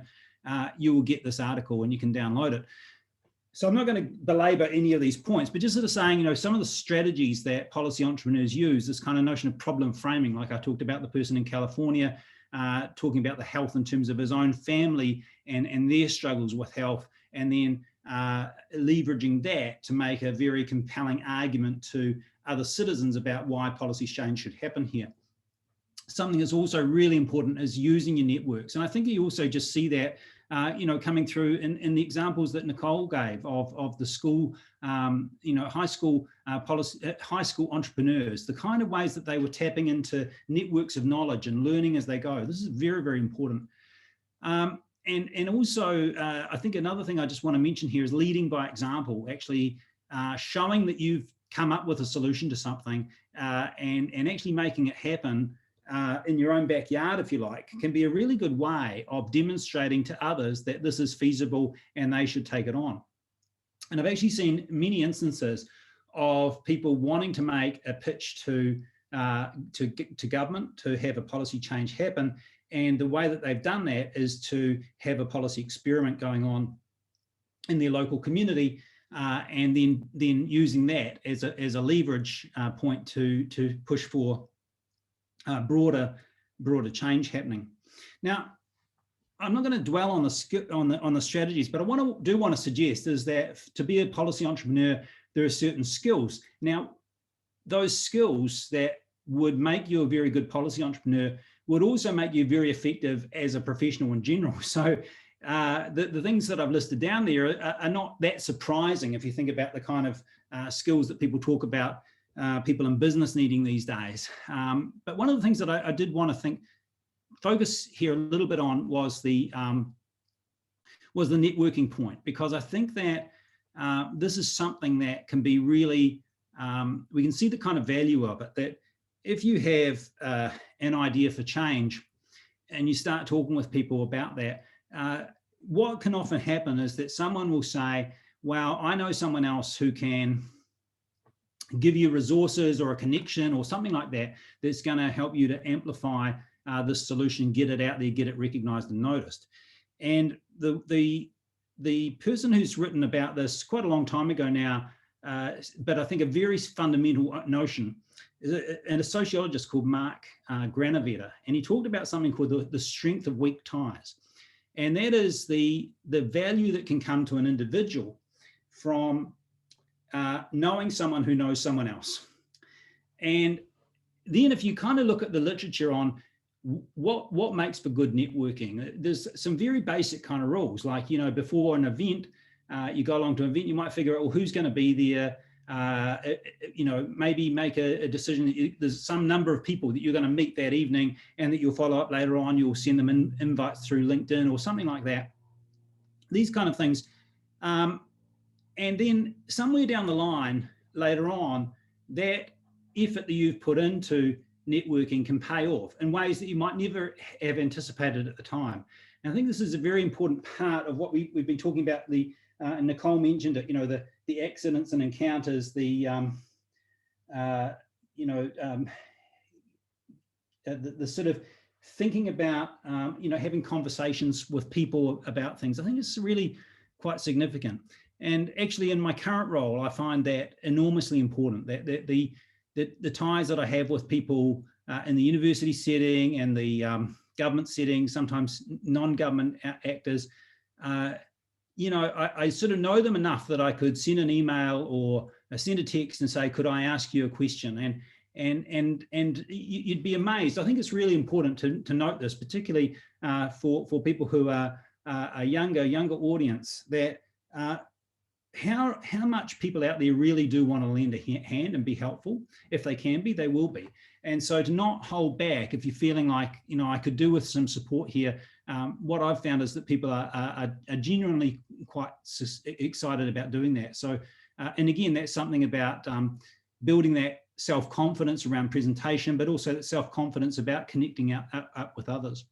you will get this article and you can download it. So I'm not going to belabor any of these points, but just sort of saying, you know, some of the strategies that policy entrepreneurs use, this kind of notion of problem framing, like I talked about the person in California, talking about the health in terms of his own family and their struggles with health, and then leveraging that to make a very compelling argument to other citizens about why policy change should happen here. Something that's also really important is using your networks. And I think you also just see that you know, coming through in the examples that Nicole gave of the school, you know, high school entrepreneurs, the kind of ways that they were tapping into networks of knowledge and learning as they go. This is very, very important. And also, I think another thing I just want to mention here is leading by example, actually showing that you've come up with a solution to something and actually making it happen in your own backyard, if you like, can be a really good way of demonstrating to others that this is feasible and they should take it on. And I've actually seen many instances of people wanting to make a pitch to government to have a policy change happen. And the way that they've done that is to have a policy experiment going on in their local community, and then using that as a leverage point to push for broader change happening. Now, I'm not going to dwell on the strategies, but I want to suggest is that to be a policy entrepreneur, there are certain skills. Now, those skills that would make you a very good policy entrepreneur would also make you very effective as a professional in general. So the things that I've listed down there are not that surprising if you think about the kind of skills that people talk about people in business needing these days. But one of the things that I did want to focus here a little bit on was the networking point, because I think that this is something that can be really, we can see the kind of value of it, that if you have an idea for change and you start talking with people about that, what can often happen is that someone will say, well, I know someone else who can give you resources or a connection or something like that that's going to help you to amplify this solution, get it out there, get it recognized and noticed. And the person who's written about this quite a long time ago now, but I think a very fundamental notion, is a sociologist called Mark Granovetter, and he talked about something called the strength of weak ties. And that is the value that can come to an individual from knowing someone who knows someone else. And then if you kind of look at the literature on what makes for good networking, there's some very basic kind of rules, like, you know, before an event, you go along to an event, you might figure out, well, who's going to be there, you know, maybe make a decision. There's some number of people that you're going to meet that evening and that you'll follow up later on. You'll send them invites through LinkedIn or something like that. These kind of things. And then somewhere down the line, later on, that effort that you've put into networking can pay off in ways that you might never have anticipated at the time. And I think this is a very important part of what we've been talking about. And Nicole mentioned it, you know, the accidents and encounters, the sort of thinking about, you know, having conversations with people about things. I think it's really quite significant. And actually in my current role, I find that enormously important, that the ties that I have with people in the university setting and the government setting, sometimes non-government actors, you know, I sort of know them enough that I could send an email or send a text and say, could I ask you a question? And you'd be amazed. I think it's really important to note this, particularly for people who are a younger audience, that how much people out there really do want to lend a hand and be helpful. If they can be, they will be. And so to not hold back, if you're feeling like, you know, I could do with some support here, what I've found is that people are genuinely quite excited about doing that. So, and again, that's something about building that self-confidence around presentation, but also that self-confidence about connecting up with others.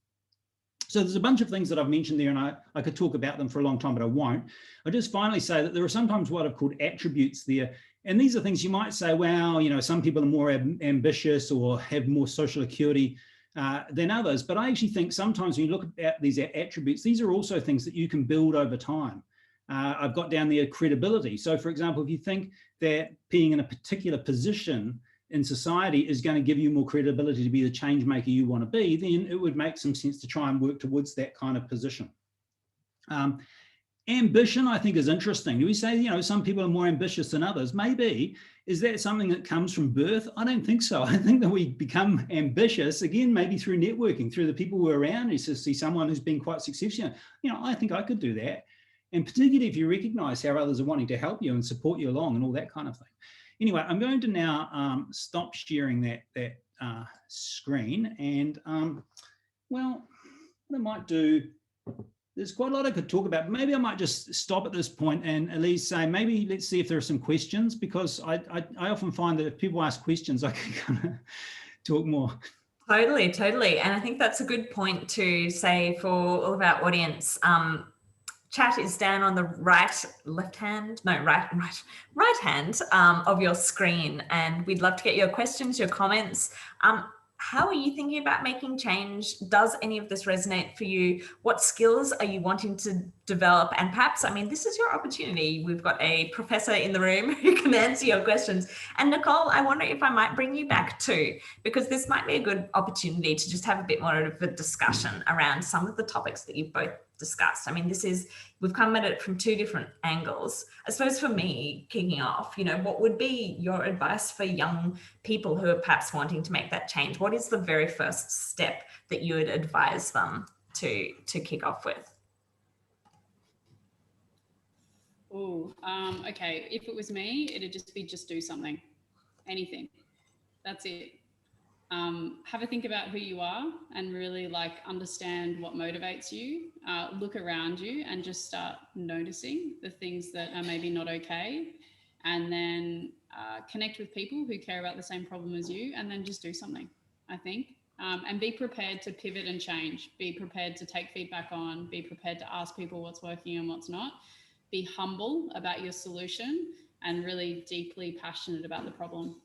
So there's a bunch of things that I've mentioned there, and I could talk about them for a long time, but I won't. I'll just finally say that there are sometimes what I've called attributes there. And these are things you might say, well, some people are more ambitious or have more social acuity than others. But I actually think sometimes when you look at these attributes, these are also things that you can build over time. I've got down there credibility. So for example, if you think that being in a particular position in society is going to give you more credibility to be the change maker you want to be, then it would make some sense to try and work towards that kind of position. Ambition, I think, is interesting. Do we say, some people are more ambitious than others? Maybe. Is that something that comes from birth? I don't think so. I think that we become ambitious, again, maybe through networking, through the people who are around. You see someone who's been quite successful. I think I could do that. And particularly if you recognize how others are wanting to help you and support you along and all that kind of thing. Anyway, I'm going to now stop sharing that screen. And, well, what I might do, there's quite a lot I could talk about. Maybe I might just stop at this point and at least say, maybe let's see if there are some questions, because I often find that if people ask questions, I can kind of talk more. Totally. And I think that's a good point to say for all of our audience. Chat is down on the right hand of your screen, and we'd love to get your questions, your comments. How are you thinking about making change? Does any of this resonate for you? What skills are you wanting to develop? And perhaps, this is your opportunity. We've got a professor in the room who can answer your questions. And Nicole, I wonder if I might bring you back too, because this might be a good opportunity to just have a bit more of a discussion around some of the topics that you've both discussed. We've come at it from two different angles. I suppose for me, kicking off, what would be your advice for young people who are perhaps wanting to make that change? What is the very first step that you would advise them to kick off with? Okay. If it was me, it'd just be do something, anything. That's it. Have a think about who you are and really understand what motivates you. Look around you and just start noticing the things that are maybe not okay, and then connect with people who care about the same problem as you, and then just do something, I think. And be prepared to pivot and change. Be prepared to take feedback on. Be prepared to ask people what's working and what's not. Be humble about your solution and really deeply passionate about the problem.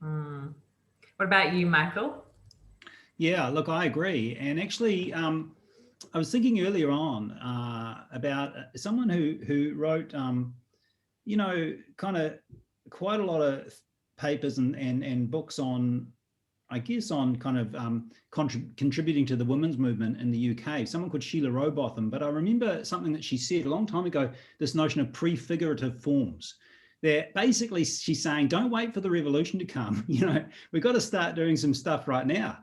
What about you, Michael? Yeah, look, I agree. And actually, I was thinking earlier on about someone who wrote, kind of quite a lot of papers and books on, I guess, on kind of contributing to the women's movement in the UK. Someone called Sheila Rowbotham. But I remember something that she said a long time ago, this notion of prefigurative forms. That basically she's saying, don't wait for the revolution to come. We've got to start doing some stuff right now.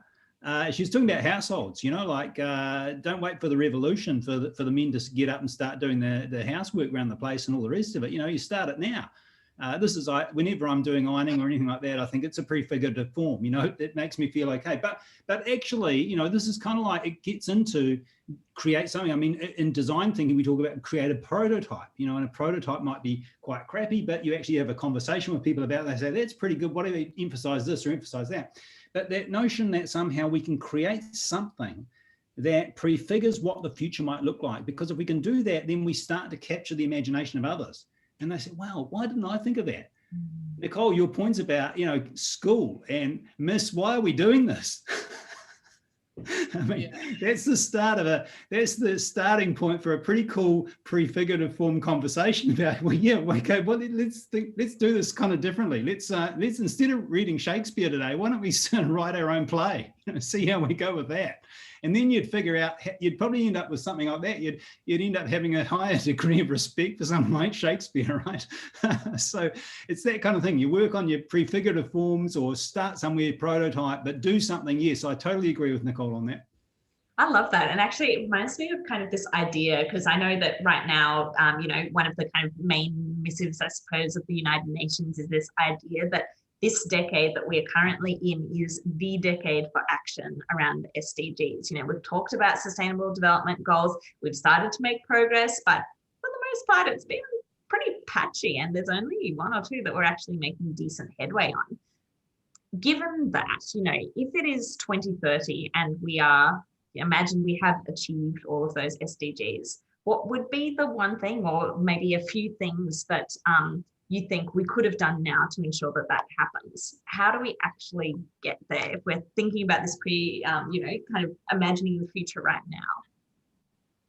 She was talking about households, don't wait for the revolution for the men to get up and start doing the housework around the place and all the rest of it. You start it now. This is whenever I'm doing ironing or anything like that, I think it's a prefigurative form. It makes me feel okay. But actually, this is kind of like it gets into create something. In design thinking, we talk about create a prototype. And a prototype might be quite crappy, but you actually have a conversation with people about it. They say that's pretty good. What do you emphasize this or emphasize that? But that notion that somehow we can create something that prefigures what the future might look like, because if we can do that, then we start to capture the imagination of others. And they say, wow, why didn't I think of that? Nicole, your points about, school and Miss, why are we doing this? That's the starting point for a pretty cool prefigurative form conversation about, let's do this kind of differently. Let's instead of reading Shakespeare today, why don't we write our own play? See how we go with that. And then you'd figure out, you'd probably end up with something like that. You'd end up having a higher degree of respect for someone like Shakespeare, right? So it's that kind of thing. You work on your prefigurative forms or start somewhere, prototype, but do something. Yes, I totally agree with Nicole on that. I love that. And actually it reminds me of kind of this idea, because I know that right now, one of the kind of main missives, I suppose, of the United Nations is this idea that this decade that we're currently in is the decade for action around SDGs. You know, we've talked about sustainable development goals, we've started to make progress, but for the most part, it's been pretty patchy, and there's only one or two that we're actually making decent headway on. Given that, you know, if it is 2030 and imagine we have achieved all of those SDGs, what would be the one thing, or maybe a few things, that you think we could have done now to ensure that that happens? How do we actually get there if we're thinking about this kind of imagining the future right now?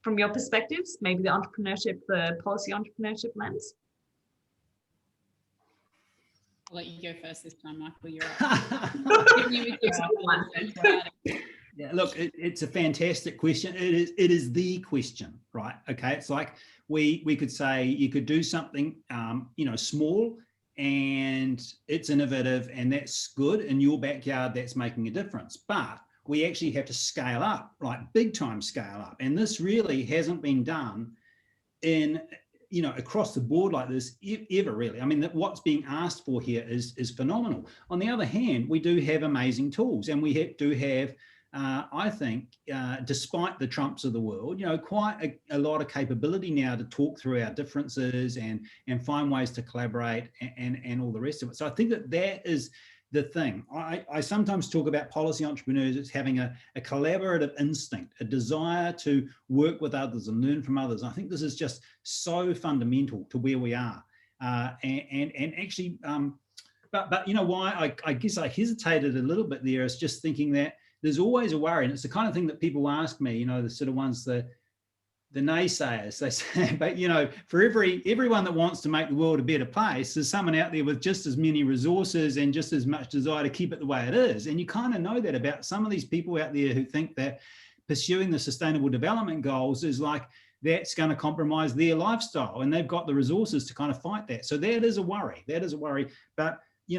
From your perspectives, maybe the policy entrepreneurship lens? I'll let you go first this time, Michael. You're up. Yeah, look, it's a fantastic question. It is the question, right? Okay, it's like we could say you could do something, small, and it's innovative, and that's good in your backyard. That's making a difference, but we actually have to scale up, like big time scale up, and this really hasn't been done in across the board like this ever, really. I mean, what's being asked for here is phenomenal. On the other hand, we do have amazing tools, and we do have. I think, despite the Trumps of the world, quite a lot of capability now to talk through our differences and find ways to collaborate and all the rest of it. So I think that is the thing. I sometimes talk about policy entrepreneurs as having a collaborative instinct, a desire to work with others and learn from others. I think this is just so fundamental to where we are. And actually, but you know why I guess I hesitated a little bit there is just thinking that there's always a worry, and it's the kind of thing that people ask me, the sort of ones, the naysayers, they say, but for everyone that wants to make the world a better place, there's someone out there with just as many resources and just as much desire to keep it the way it is. And you kind of know that about some of these people out there who think that pursuing the sustainable development goals is like that's going to compromise their lifestyle, and they've got the resources to kind of fight that. So that is a worry. But you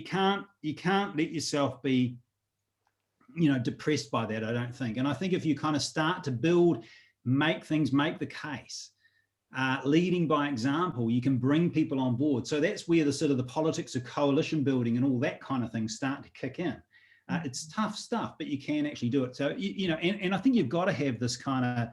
can't let yourself be depressed by that, I don't think. And I think if you kind of start to make the case, leading by example, you can bring people on board. So that's where the sort of the politics of coalition building and all that kind of thing start to kick in. It's tough stuff, but you can actually do it. So, and I think you've got to have this kind of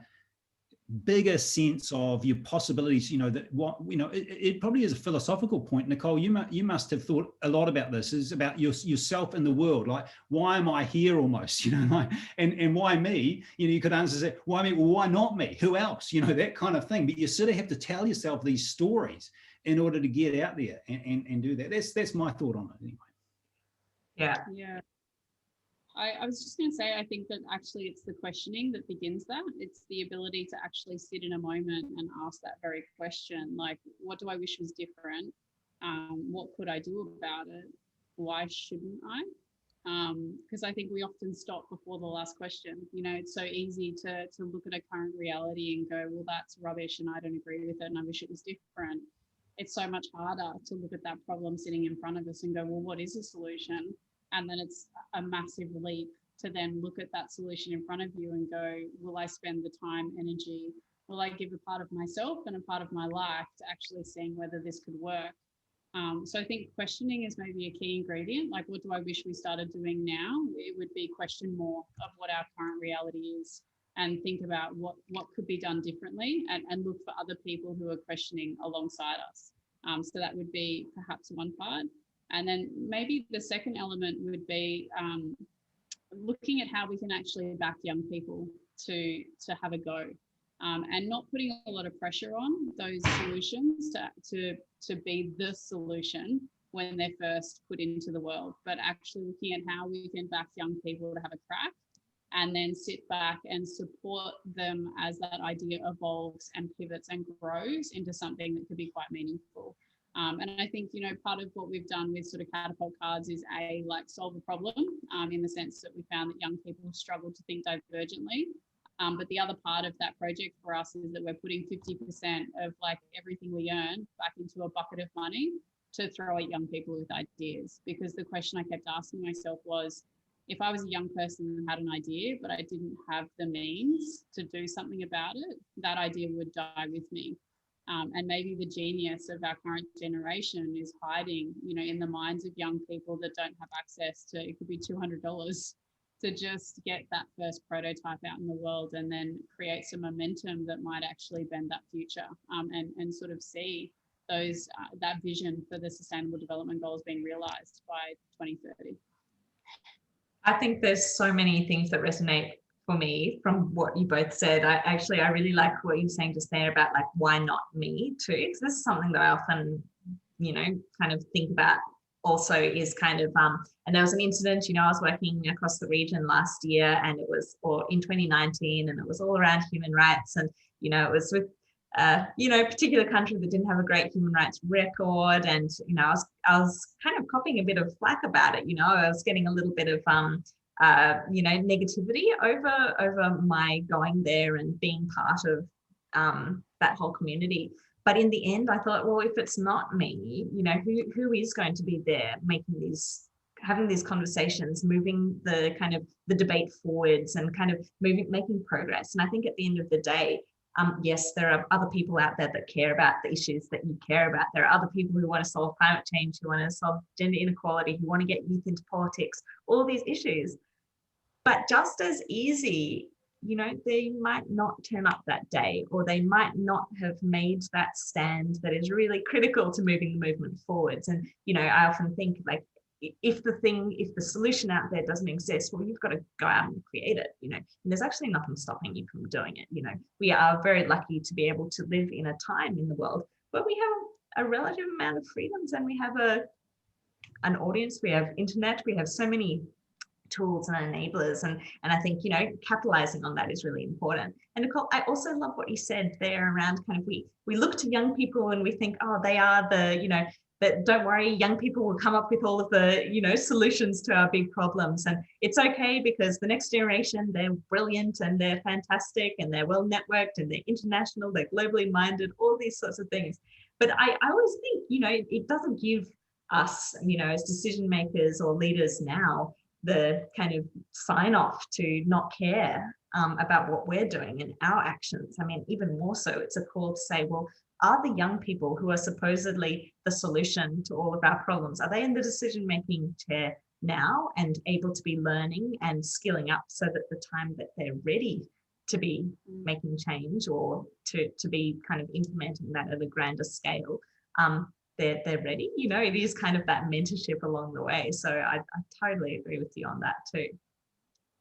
bigger sense of your possibilities, it probably is a philosophical point. Nicole, you must have thought a lot about this, is about yourself in the world. Like, why am I here almost, and why me? You could answer that, why me? Well, why not me? Who else? That kind of thing. But you sort of have to tell yourself these stories in order to get out there and do that. That's my thought on it anyway. Yeah. I was just going to say, I think that actually it's the questioning that begins that. It's the ability to actually sit in a moment and ask that very question, like, what do I wish was different? What could I do about it? Why shouldn't I? Because I think we often stop before the last question. It's so easy to look at a current reality and go, well, that's rubbish and I don't agree with it and I wish it was different. It's so much harder to look at that problem sitting in front of us and go, well, what is a solution? And then it's a massive leap to then look at that solution in front of you and go, will I spend the time, energy, will I give a part of myself and a part of my life to actually seeing whether this could work? So I think questioning is maybe a key ingredient. Like, what do I wish we started doing now? It would be question more of what our current reality is and think about what could be done differently and look for other people who are questioning alongside us. So that would be perhaps one part. And then maybe the second element would be looking at how we can actually back young people to have a go, and not putting a lot of pressure on those solutions to be the solution when they're first put into the world, but actually looking at how we can back young people to have a crack and then sit back and support them as that idea evolves and pivots and grows into something that could be quite meaningful. And I think, part of what we've done with sort of catapult cards is solve a problem in the sense that we found that young people struggle to think divergently. But the other part of that project for us is that we're putting 50% of everything we earn back into a bucket of money to throw at young people with ideas. Because the question I kept asking myself was, if I was a young person and had an idea, but I didn't have the means to do something about it, that idea would die with me. And maybe the genius of our current generation is hiding, in the minds of young people that don't have access to, it could be $200 to just get that first prototype out in the world, and then create some momentum that might actually bend that future, and sort of see those that vision for the Sustainable Development Goals being realized by 2030. I think there's so many things that resonate for me from what you both said. I really like what you're saying just there about like, why not me too? Because this is something that I often, kind of think about also, is kind of, and there was an incident, I was working across the region last year, and it was, or in 2019, and it was all around human rights. And, it was with, a particular country that didn't have a great human rights record. And, I was kind of copying a bit of flack about it. I was getting a little bit of, negativity over my going there and being part of that whole community. But in the end, I thought, well, if it's not me, who is going to be there having these conversations, moving the kind of the debate forwards, and kind of making progress. And I think at the end of the day, yes, there are other people out there that care about the issues that you care about. There are other people who want to solve climate change, who want to solve gender inequality, who want to get youth into politics, all of these issues. But just as easy, they might not turn up that day, or they might not have made that stand that is really critical to moving the movement forwards. And, I often think, like, if the solution out there doesn't exist, well, you've got to go out and create it, and there's actually nothing stopping you from doing it. We are very lucky to be able to live in a time in the world where we have a relative amount of freedoms, and we have an audience, we have internet, we have so many tools and enablers, and I think capitalizing on that is really important. And Nicole, I also love what you said there around kind of we look to young people and we think, oh, they are the but don't worry, young people will come up with all of the solutions to our big problems, and it's okay, because the next generation, they're brilliant and they're fantastic and they're well networked and they're international, they're globally minded, all these sorts of things. But I always think it doesn't give us as decision makers or leaders now the kind of sign off to not care about what we're doing and our actions. I mean, even more so, it's a call to say, well, are the young people who are supposedly the solution to all of our problems, are they in the decision-making chair now and able to be learning and skilling up so that the time that they're ready to be making change, or to be kind of implementing that at a grander scale, they're ready? It is kind of that mentorship along the way. So I totally agree with you on that too.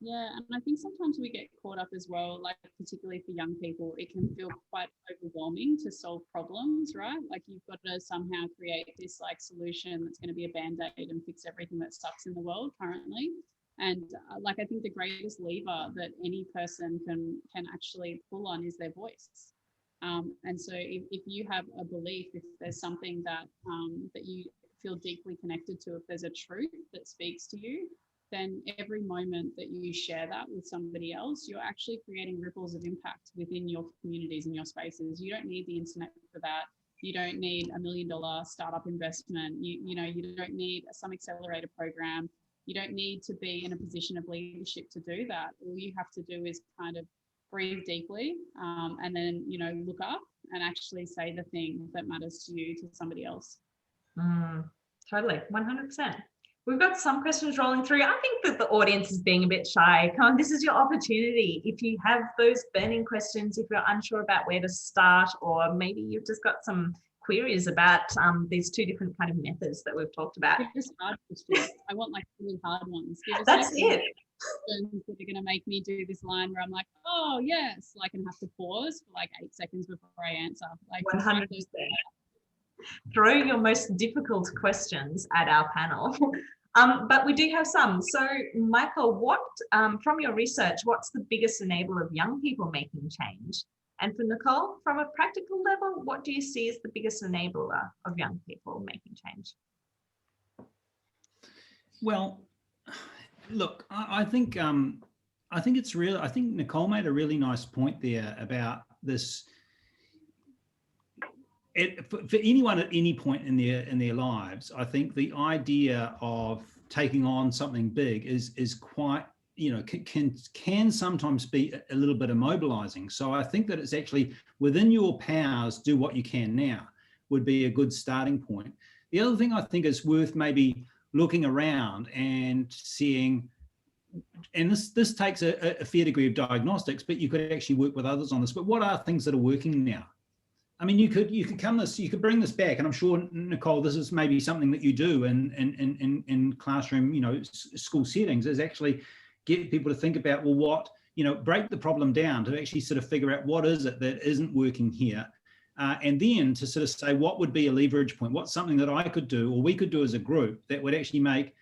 Yeah, and I think sometimes we get caught up as well, like particularly for young people, it can feel quite overwhelming to solve problems, right? Like you've got to somehow create this like solution that's going to be a band-aid and fix everything that sucks in the world currently. And I think the greatest lever that any person can actually pull on is their voice. And so if you have a belief, if there's something that you feel deeply connected to, if there's a truth that speaks to you, then every moment that you share that with somebody else, you're actually creating ripples of impact within your communities and your spaces. You don't need the internet for that. You don't need $1 million startup investment. You don't need some accelerator program. You don't need to be in a position of leadership to do that. All you have to do is kind of breathe deeply, and then look up and actually say the thing that matters to you to somebody else. Totally, 100%. We've got some questions rolling through. I think that the audience is being a bit shy. Come on, this is your opportunity. If you have those burning questions, if you're unsure about where to start, or maybe you've just got some queries about these two different kind of methods that we've talked about. Give us hard questions. I want like really hard ones. That's it. That are going to make me do this line where I'm like, oh yes, like, and have to pause for like 8 seconds before I answer. Like 100%. Throw your most difficult questions at our panel. But we do have some. So Michael, what from your research, what's the biggest enabler of young people making change? And for Nicole, from a practical level, what do you see as the biggest enabler of young people making change? Well, look, I think it's real. I think Nicole made a really nice point there about this. For anyone at any point in their lives, I think the idea of taking on something big is quite can sometimes be a little bit immobilizing. So I think that it's actually within your powers, do what you can now would be a good starting point. The other thing I think is worth maybe looking around and seeing, and this takes a fair degree of diagnostics, but you could actually work with others on this, but what are things that are working now? I mean, you could bring this back, and I'm sure, Nicole, this is maybe something that you do in classroom, school settings, is actually get people to think about, well, what, break the problem down to actually sort of figure out what is it that isn't working here. And then to sort of say, what would be a leverage point? What's something that I could do, or we could do as a group, that would actually make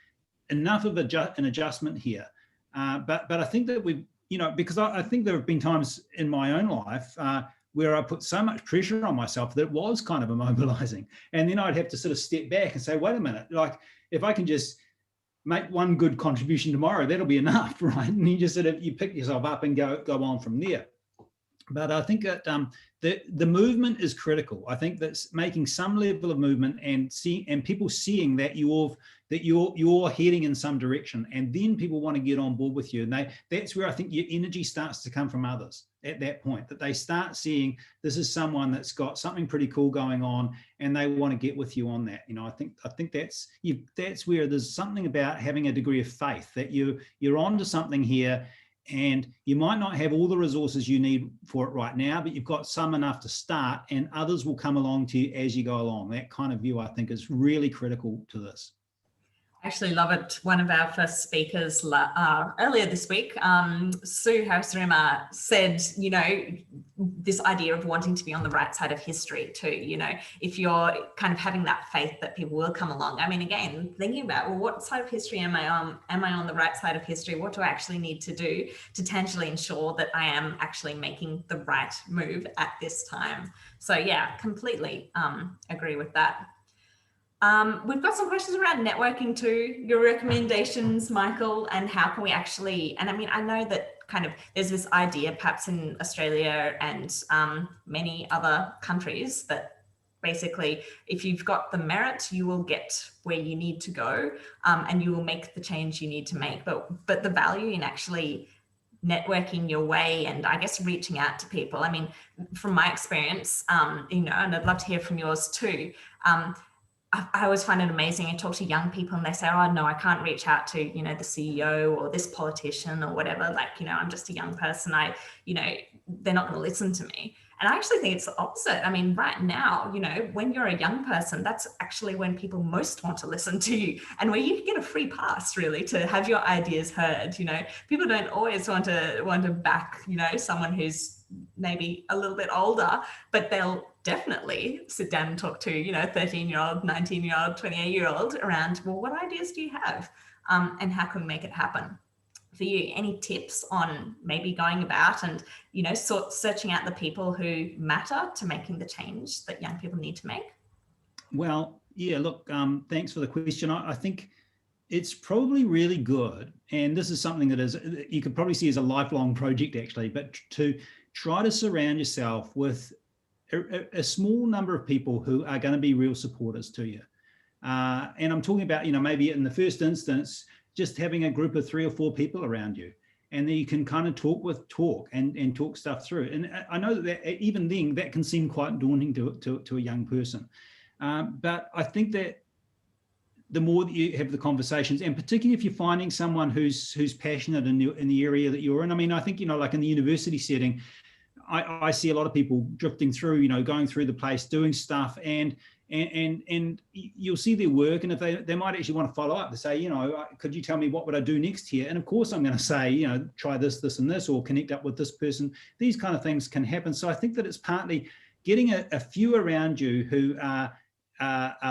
enough of an adjustment here. But I think that because I think there have been times in my own life where I put so much pressure on myself that it was kind of immobilizing. And then I'd have to sort of step back and say, wait a minute, like if I can just make one good contribution tomorrow, that'll be enough, right? And you just sort of, you pick yourself up and go on from there. But I think that the movement is critical. I think that's making some level of movement and people seeing that you're heading in some direction, and then people want to get on board with you. And that's where I think your energy starts to come from others at that point, that they start seeing this is someone that's got something pretty cool going on, and they want to get with you on that. I think that's where there's something about having a degree of faith that you're onto something here. And you might not have all the resources you need for it right now, but you've got some enough to start, and others will come along to you as you go along. That kind of view, I think, is really critical to this. I actually love it. One of our first speakers earlier this week, Sue Harris-Rimmer, said, this idea of wanting to be on the right side of history too, if you're kind of having that faith that people will come along. I mean, again, thinking about, well, what side of history am I on? Am I on the right side of history? What do I actually need to do to tangibly ensure that I am actually making the right move at this time? So yeah, completely agree with that. We've got some questions around networking too, your recommendations, Michael, and how can we actually, and I mean, I know that kind of there's this idea perhaps in Australia and many other countries that basically if you've got the merit, you will get where you need to go and you will make the change you need to make. But the value in actually networking your way and I guess reaching out to people, I mean, from my experience, and I'd love to hear from yours too. I always find it amazing. I talk to young people and they say, oh, no, I can't reach out to, the CEO or this politician or whatever. Like, I'm just a young person. They're not going to listen to me. And I actually think it's the opposite. I mean, right now, when you're a young person, that's actually when people most want to listen to you and where you get a free pass really to have your ideas heard. People don't always want to back, someone who's maybe a little bit older, but they'll definitely sit down and talk to, 13-year-old, 19-year-old, 28-year-old around, well, what ideas do you have? And how can we make it happen? For you, any tips on maybe going about and, searching out the people who matter to making the change that young people need to make? Well, yeah, look, thanks for the question. I think it's probably really good. And this is something that you could probably see as a lifelong project actually, but to try to surround yourself with a small number of people who are going to be real supporters to you. And I'm talking about, maybe in the first instance, just having a group of 3 or 4 people around you, and then you can kind of talk and talk stuff through. And I know that even then that can seem quite daunting to a young person. But I think that the more that you have the conversations, and particularly if you're finding someone who's passionate in the area that you're in. I mean, I think, like in the university setting, I see a lot of people drifting through, going through the place, doing stuff, and you'll see their work, and if they might actually want to follow up to say, could you tell me what would I do next here? And of course I'm going to say, try this, this, and this, or connect up with this person. These kind of things can happen. So I think that it's partly getting a few around you who are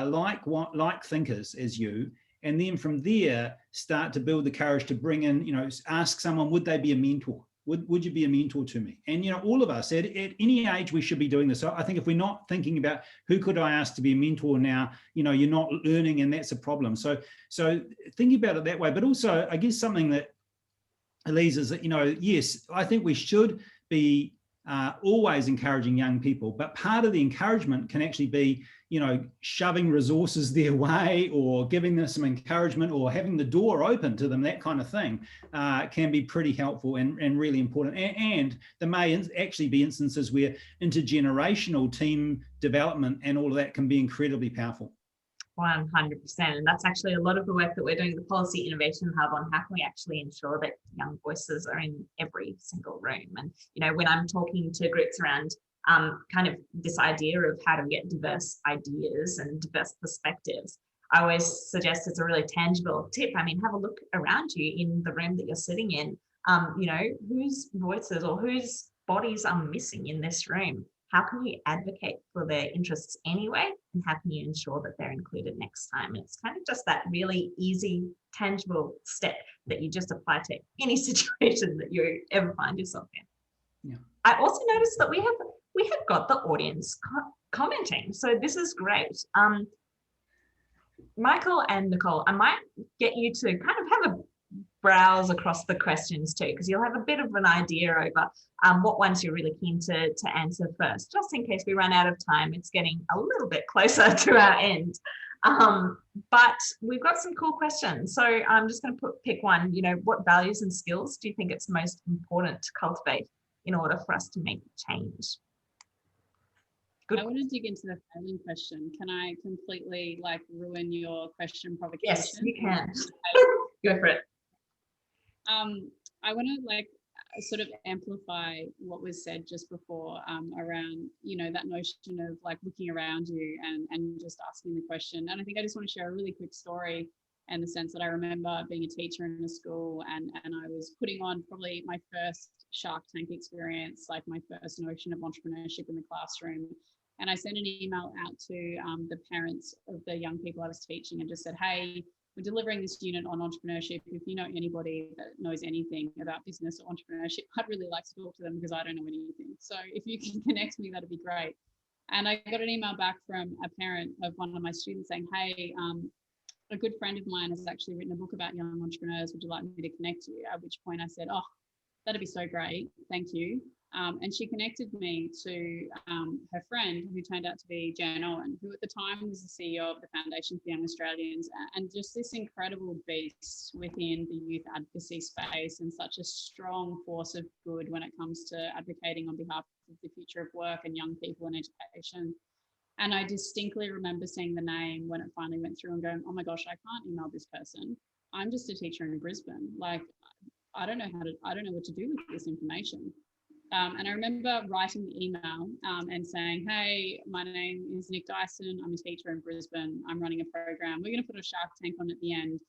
like thinkers as you, and then from there start to build the courage to bring in, ask someone, would they be a mentor? Would you be a mentor to me? And, all of us at any age, we should be doing this. So I think if we're not thinking about who could I ask to be a mentor now, you're not learning, and that's a problem. So thinking about it that way, but also I guess something that, Elise, is that, yes, I think we should be always encouraging young people, but part of the encouragement can actually be, shoving resources their way or giving them some encouragement or having the door open to them. That kind of thing can be pretty helpful and really important. And there may actually be instances where intergenerational team development and all of that can be incredibly powerful. 100%. And that's actually a lot of the work that we're doing at the Policy Innovation Hub on how can we actually ensure that young voices are in every single room. And, when I'm talking to groups around kind of this idea of how to get diverse ideas and diverse perspectives, I always suggest it's a really tangible tip. I mean, have a look around you in the room that you're sitting in, whose voices or whose bodies are missing in this room. How can you advocate for their interests anyway? And how can you ensure that they're included next time? And it's kind of just that really easy, tangible step that you just apply to any situation that you ever find yourself in. Yeah. I also noticed that we have got the audience commenting. So this is great. Michael and Nicole, I might get you to kind of have a browse across the questions too, because you'll have a bit of an idea over what ones you're really keen to answer first, just in case we run out of time. It's getting a little bit closer to our end. But we've got some cool questions. So I'm just going to pick one. What values and skills do you think it's most important to cultivate in order for us to make change? Good. I want to dig into the failing question. Can I completely ruin your question provocation? Yes, you can. Go for it. I want to sort of amplify what was said just before around, that notion of looking around you and just asking the question. And I think I just want to share a really quick story in the sense that I remember being a teacher in a school and I was putting on probably my first Shark Tank experience, my first notion of entrepreneurship in the classroom. And I sent an email out to the parents of the young people I was teaching and just said, hey, we're delivering this unit on entrepreneurship. If you know anybody that knows anything about business or entrepreneurship, I'd really like to talk to them because I don't know anything. So if you can connect me, that'd be great. And I got an email back from a parent of one of my students saying, hey, a good friend of mine has actually written a book about young entrepreneurs. Would you like me to connect you? At which point I said, oh, that'd be so great. Thank you. And she connected me to her friend who turned out to be Jan Owen, who at the time was the CEO of the Foundation for Young Australians, and just this incredible beast within the youth advocacy space and such a strong force of good when it comes to advocating on behalf of the future of work and young people in education. And I distinctly remember seeing the name when it finally went through and going, oh my gosh, I can't email this person. I'm just a teacher in Brisbane. I don't know what to do with this information. And I remember writing the email and saying, hey, my name is Nick Dyson. I'm a teacher in Brisbane. I'm running a program. We're going to put a Shark Tank on at the end.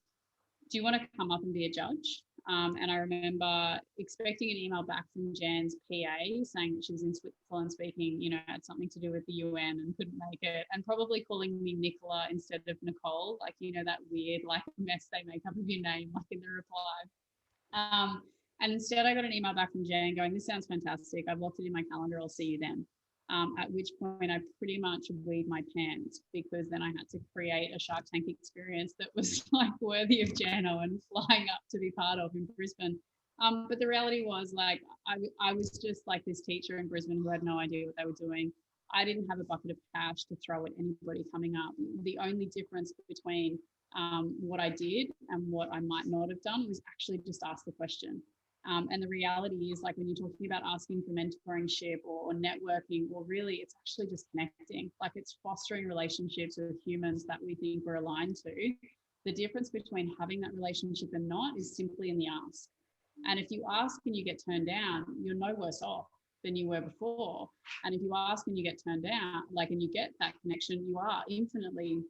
Do you want to come up and be a judge? And I remember expecting an email back from Jan's PA saying that she was in Switzerland speaking, had something to do with the UN and couldn't make it, and probably calling me Nicola instead of Nicole, that weird mess they make up of your name in the reply. And instead I got an email back from Jan going, this sounds fantastic. I've locked it in my calendar. I'll see you then. At which point I pretty much weed my pants because then I had to create a Shark Tank experience that was worthy of Jano and flying up to be part of in Brisbane. But the reality was I was just this teacher in Brisbane who had no idea what they were doing. I didn't have a bucket of cash to throw at anybody coming up. The only difference between what I did and what I might not have done was actually just ask the question. And the reality is when you're talking about asking for mentorship or networking, or really it's actually just connecting, it's fostering relationships with humans that we think we're aligned to. The difference between having that relationship and not is simply in the ask. And if you ask and you get turned down, you're no worse off than you were before. And if you ask and you get turned down, and you get that connection, you are infinitely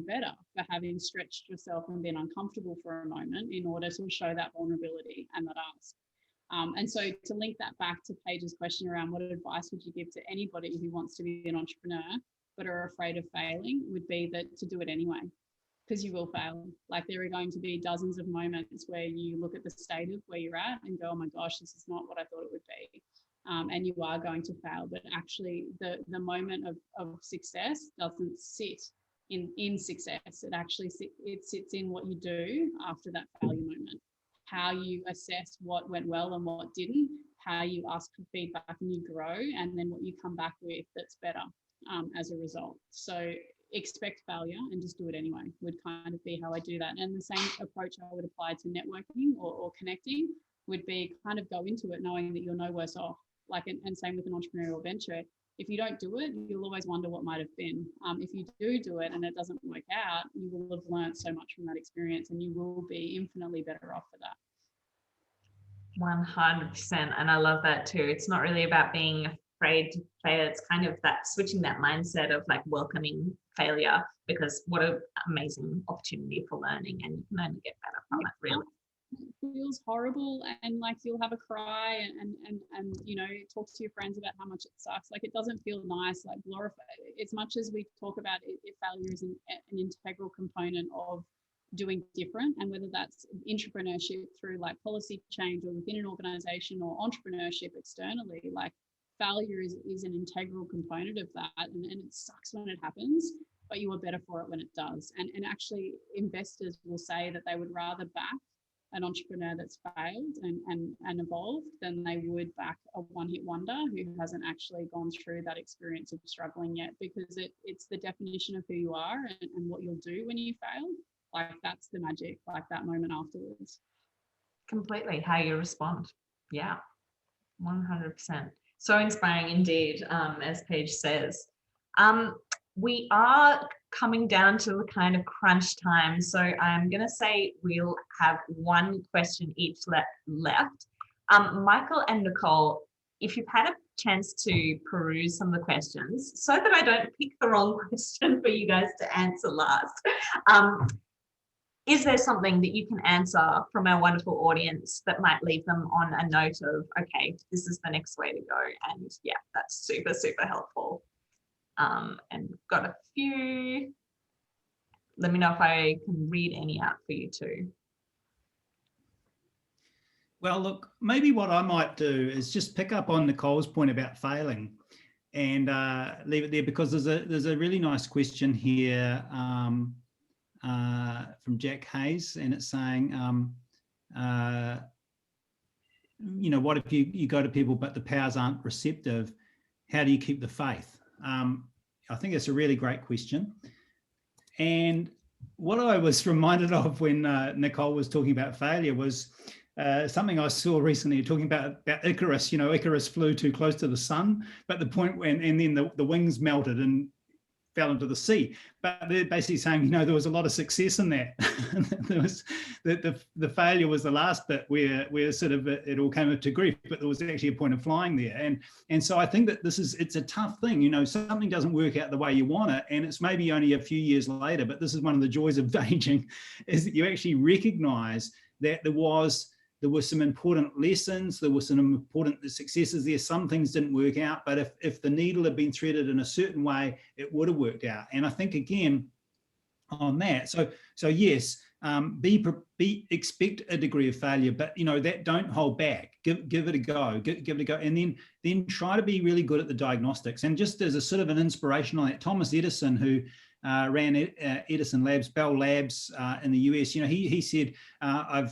better for having stretched yourself and been uncomfortable for a moment in order to show that vulnerability and that ask. And so to link that back to Paige's question around what advice would you give to anybody who wants to be an entrepreneur but are afraid of failing, would be that to do it anyway, because you will fail. There are going to be dozens of moments where you look at the state of where you're at and go, oh my gosh, this is not what I thought it would be. And you are going to fail, but actually the moment of success doesn't sit in success. It actually sits in what you do after that failure moment, how you assess what went well and what didn't, how you ask for feedback and you grow, and then what you come back with that's better as a result. So expect failure and just do it anyway would kind of be how I do that. And the same approach I would apply to networking or connecting would be kind of go into it knowing that you're no worse off. Like, and same with an entrepreneurial venture. If you don't do it, you'll always wonder what might have been. If you do it and it doesn't work out, you will have learned so much from that experience, and you will be infinitely better off for that. 100%. And I love that too. It's not really about being afraid to fail. It's kind of that switching that mindset of like welcoming failure, because what an amazing opportunity for learning, and you can only get better from it, really. It feels horrible, and like you'll have a cry and you know, talk to your friends about how much it sucks. Like, it doesn't feel nice. Like, glorify as much as we talk about it, failure is an integral component of doing different, and whether that's entrepreneurship through like policy change or within an organization, or entrepreneurship externally, like failure is an integral component of that, and it sucks when it happens, but you are better for it when it does. And actually investors will say that they would rather back an entrepreneur that's failed and evolved than they would back a one-hit wonder who hasn't actually gone through that experience of struggling yet, because it's the definition of who you are and what you'll do when you fail. Like, that's the magic, like that moment afterwards. Completely, how you respond. Yeah, 100%. So inspiring indeed, as Paige says. We are coming down to the kind of crunch time. So I'm going to say we'll have one question each left. Michael and Nicole, if you've had a chance to peruse some of the questions, so that I don't pick the wrong question for you guys to answer last, is there something that you can answer from our wonderful audience that might leave them on a note of, okay, this is the next way to go? And yeah, that's super, super helpful. And got a few. Let me know if I can read any out for you too. Well, look, maybe what I might do is just pick up on Nicole's point about failing and leave it there, because there's a really nice question here from Jack Hayes, and it's saying, you know, what if you go to people but the powers aren't receptive? How do you keep the faith? I think it's a really great question. And what I was reminded of when Nicole was talking about failure was something I saw recently, talking about Icarus. You know, Icarus flew too close to the sun, but the point when, and then the wings melted and fell into the sea. But they're basically saying, you know, there was a lot of success in that. There was the failure was the last bit where sort of it all came to grief, but there was actually a point of flying there. And so I think that it's a tough thing. You know, something doesn't work out the way you want it, and it's maybe only a few years later, but this is one of the joys of aging, is that you actually recognize that there were some important lessons, there were some important successes there. Some things didn't work out, but if the needle had been threaded in a certain way, it would have worked out. And I think, again, on that, so yes, expect a degree of failure, but you know, that don't hold back. Give it a go, give it a go, and then try to be really good at the diagnostics. And just as a sort of an inspiration on that, Thomas Edison, who ran Edison Labs, Bell Labs in the US. You know, he said, I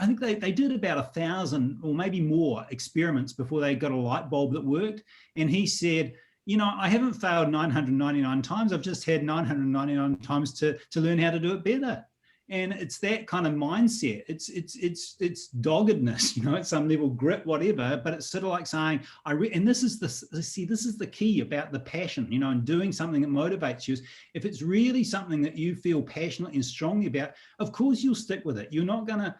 think they did about 1,000 or maybe more experiments before they got a light bulb that worked. And he said, you know, I haven't failed 999 times. I've just had 999 times to learn how to do it better. And it's that kind of mindset. It's doggedness, you know, at some level, grit, whatever. But it's sort of like saying, and this is the key about the passion, you know, and doing something that motivates you. If it's really something that you feel passionately and strongly about, of course you'll stick with it. You're not gonna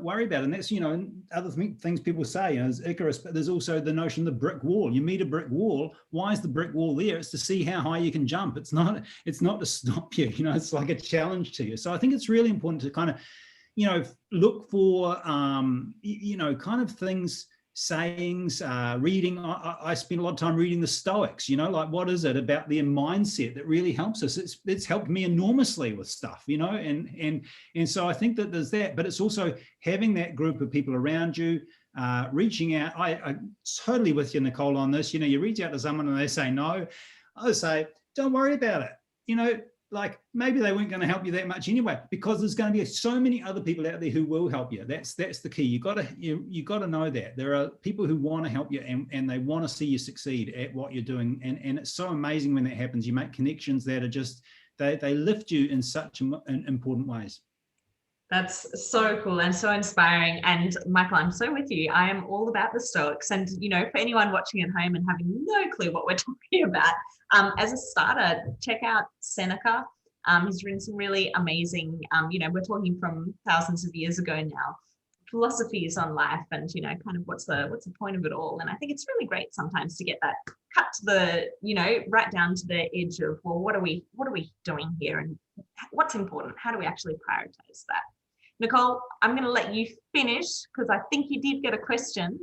worry about it. And that's, you know, other things people say, you know, there's Icarus, but there's also the notion of the brick wall. You meet a brick wall. Why is the brick wall there? It's to see how high you can jump. It's not to stop you, you know, it's like a challenge to you. So I think it's really important to kind of, you know, look for, you know, kind of things, sayings, reading. I spend a lot of time reading the Stoics, you know, like what is it about their mindset that really helps us? It's helped me enormously with stuff, you know, and so I think that there's that, but it's also having that group of people around you, reaching out. I'm totally with you, Nicole, on this. You know, you reach out to someone and they say no, I say, don't worry about it. You know, like maybe they weren't going to help you that much anyway, because there's going to be so many other people out there who will help you. That's the key. You got to know that there are people who want to help you, and they want to see you succeed at what you're doing. And it's so amazing when that happens. You make connections that are just, they lift you in such important ways. That's so cool and so inspiring. And Michael, I'm so with you. I am all about the Stoics. And, you know, for anyone watching at home and having no clue what we're talking about, as a starter, check out Seneca. He's written some really amazing, you know, we're talking from thousands of years ago now, philosophies on life and, you know, kind of what's the point of it all. And I think it's really great sometimes to get that cut to the, you know, right down to the edge of, well, what are we doing here and what's important? How do we actually prioritize that? Nicole, I'm going to let you finish because I think you did get a question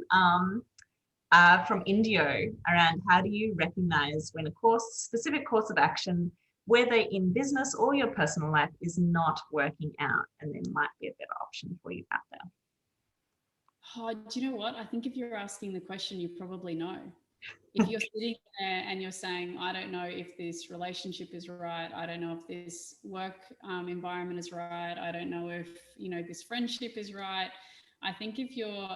from Indio around how do you recognize when a specific course of action, whether in business or your personal life, is not working out and there might be a better option for you out there. Oh, do you know what? I think if you're asking the question, you probably know. If you're sitting there and you're saying, I don't know if this relationship is right, I don't know if this work environment is right, I don't know if, you know, this friendship is right. I think if you're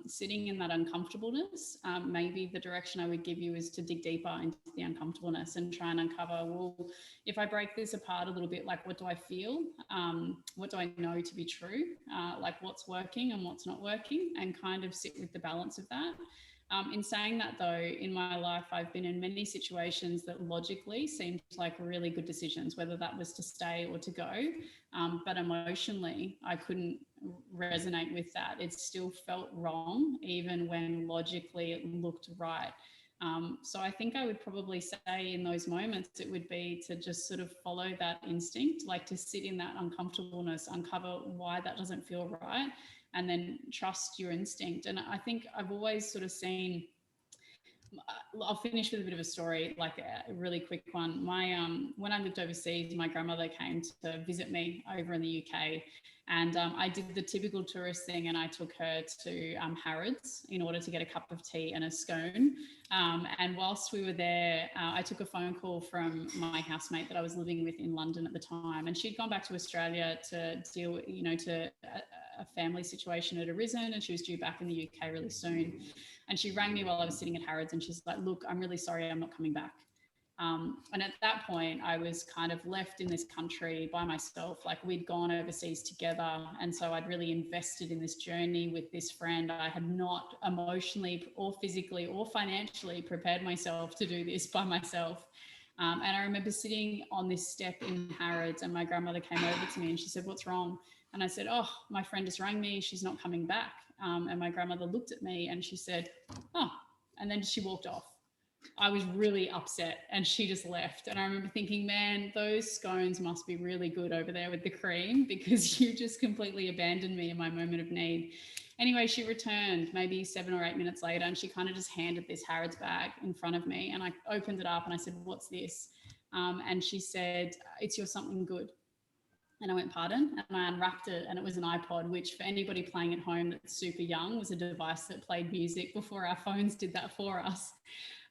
sitting in that uncomfortableness, maybe the direction I would give you is to dig deeper into the uncomfortableness and try and uncover, well, if I break this apart a little bit, like what do I feel? What do I know to be true? Like what's working and what's not working, and kind of sit with the balance of that. In saying that though, in my life, I've been in many situations that logically seemed like really good decisions, whether that was to stay or to go. But emotionally, I couldn't resonate with that. It still felt wrong, even when logically it looked right. So I think I would probably say in those moments, it would be to just sort of follow that instinct, like to sit in that uncomfortableness, uncover why that doesn't feel right, and then trust your instinct. And I think I've always sort of seen, I'll finish with a bit of a story, like a really quick one. When I lived overseas, my grandmother came to visit me over in the UK, and I did the typical tourist thing, and I took her to Harrods in order to get a cup of tea and a scone. And whilst we were there, I took a phone call from my housemate that I was living with in London at the time, and she'd gone back to Australia to deal, you know, to a family situation had arisen, and she was due back in the UK really soon. And she rang me while I was sitting at Harrods, and she's like, look, I'm really sorry, I'm not coming back. And at that point, I was kind of left in this country by myself. Like we'd gone overseas together. And so I'd really invested in this journey with this friend. I had not emotionally or physically or financially prepared myself to do this by myself. And I remember sitting on this step in Harrods, and my grandmother came over to me and she said, what's wrong? And I said, oh, my friend just rang me, she's not coming back. And my grandmother looked at me and she said, oh, and then she walked off. I was really upset, and she just left. And I remember thinking, man, those scones must be really good over there with the cream, because you just completely abandoned me in my moment of need. Anyway, she returned maybe 7 or 8 minutes later, and she kind of just handed this Harrods bag in front of me, and I opened it up and I said, what's this? And she said, it's your something good. And I went, pardon? And I unwrapped it, and it was an iPod, which for anybody playing at home that's super young was a device that played music before our phones did that for us.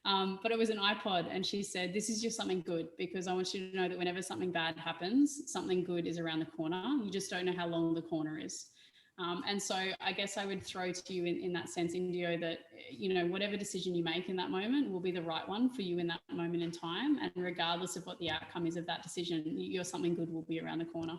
But it was an iPod, and she said, this is just something good, because I want you to know that whenever something bad happens, something good is around the corner. You just don't know how long the corner is. And so I guess I would throw to you in that sense, Indio, that, you know, whatever decision you make in that moment will be the right one for you in that moment in time. And regardless of what the outcome is of that decision, your something good will be around the corner.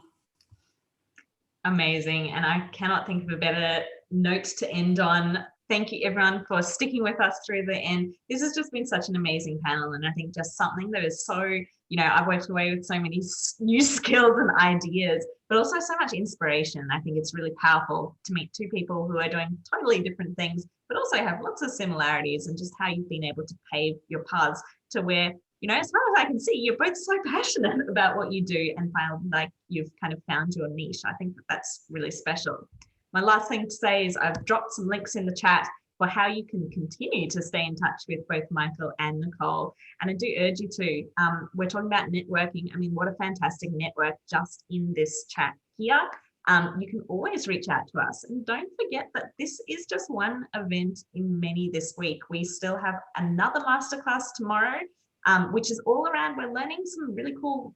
Amazing. And I cannot think of a better note to end on. Thank you, everyone, for sticking with us through the end. This has just been such an amazing panel. And I think just something that is so, you know, I've worked away with so many new skills and ideas, but also so much inspiration. I think it's really powerful to meet two people who are doing totally different things, but also have lots of similarities, and just how you've been able to pave your paths to where, you know, as far as I can see, you're both so passionate about what you do and feel like you've kind of found your niche. I think that that's really special. My last thing to say is I've dropped some links in the chat for how you can continue to stay in touch with both Michael and Nicole. And I do urge you to. We're talking about networking. I mean, what a fantastic network just in this chat here. You can always reach out to us. And don't forget that this is just one event in many this week. We still have another masterclass tomorrow, which is all around, we're learning some really cool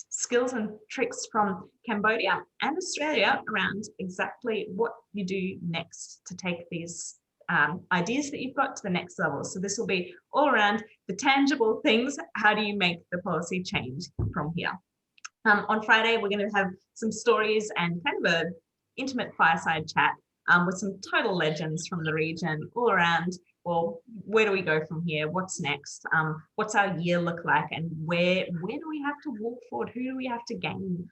skills and tricks from Cambodia and Australia around exactly what you do next to take these ideas that you've got to the next level. So this will be all around the tangible things. How do you make the policy change from here? On Friday, we're going to have some stories and kind of a intimate fireside chat with some total legends from the region all around, well, where do we go from here? What's next? What's our year look like? And where do we have to walk forward? Who do we have to gain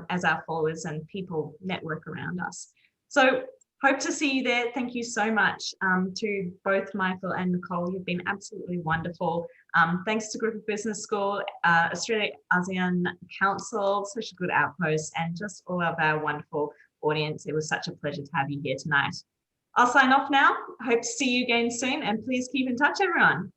as our followers and people network around us? So hope to see you there. Thank you so much to both Michael and Nicole. You've been absolutely wonderful. Thanks to Griffith Business School, Australia-ASEAN Council, Social Good Outpost, and just all of our wonderful audience. It was such a pleasure to have you here tonight. I'll sign off now. Hope to see you again soon, and please keep in touch, everyone.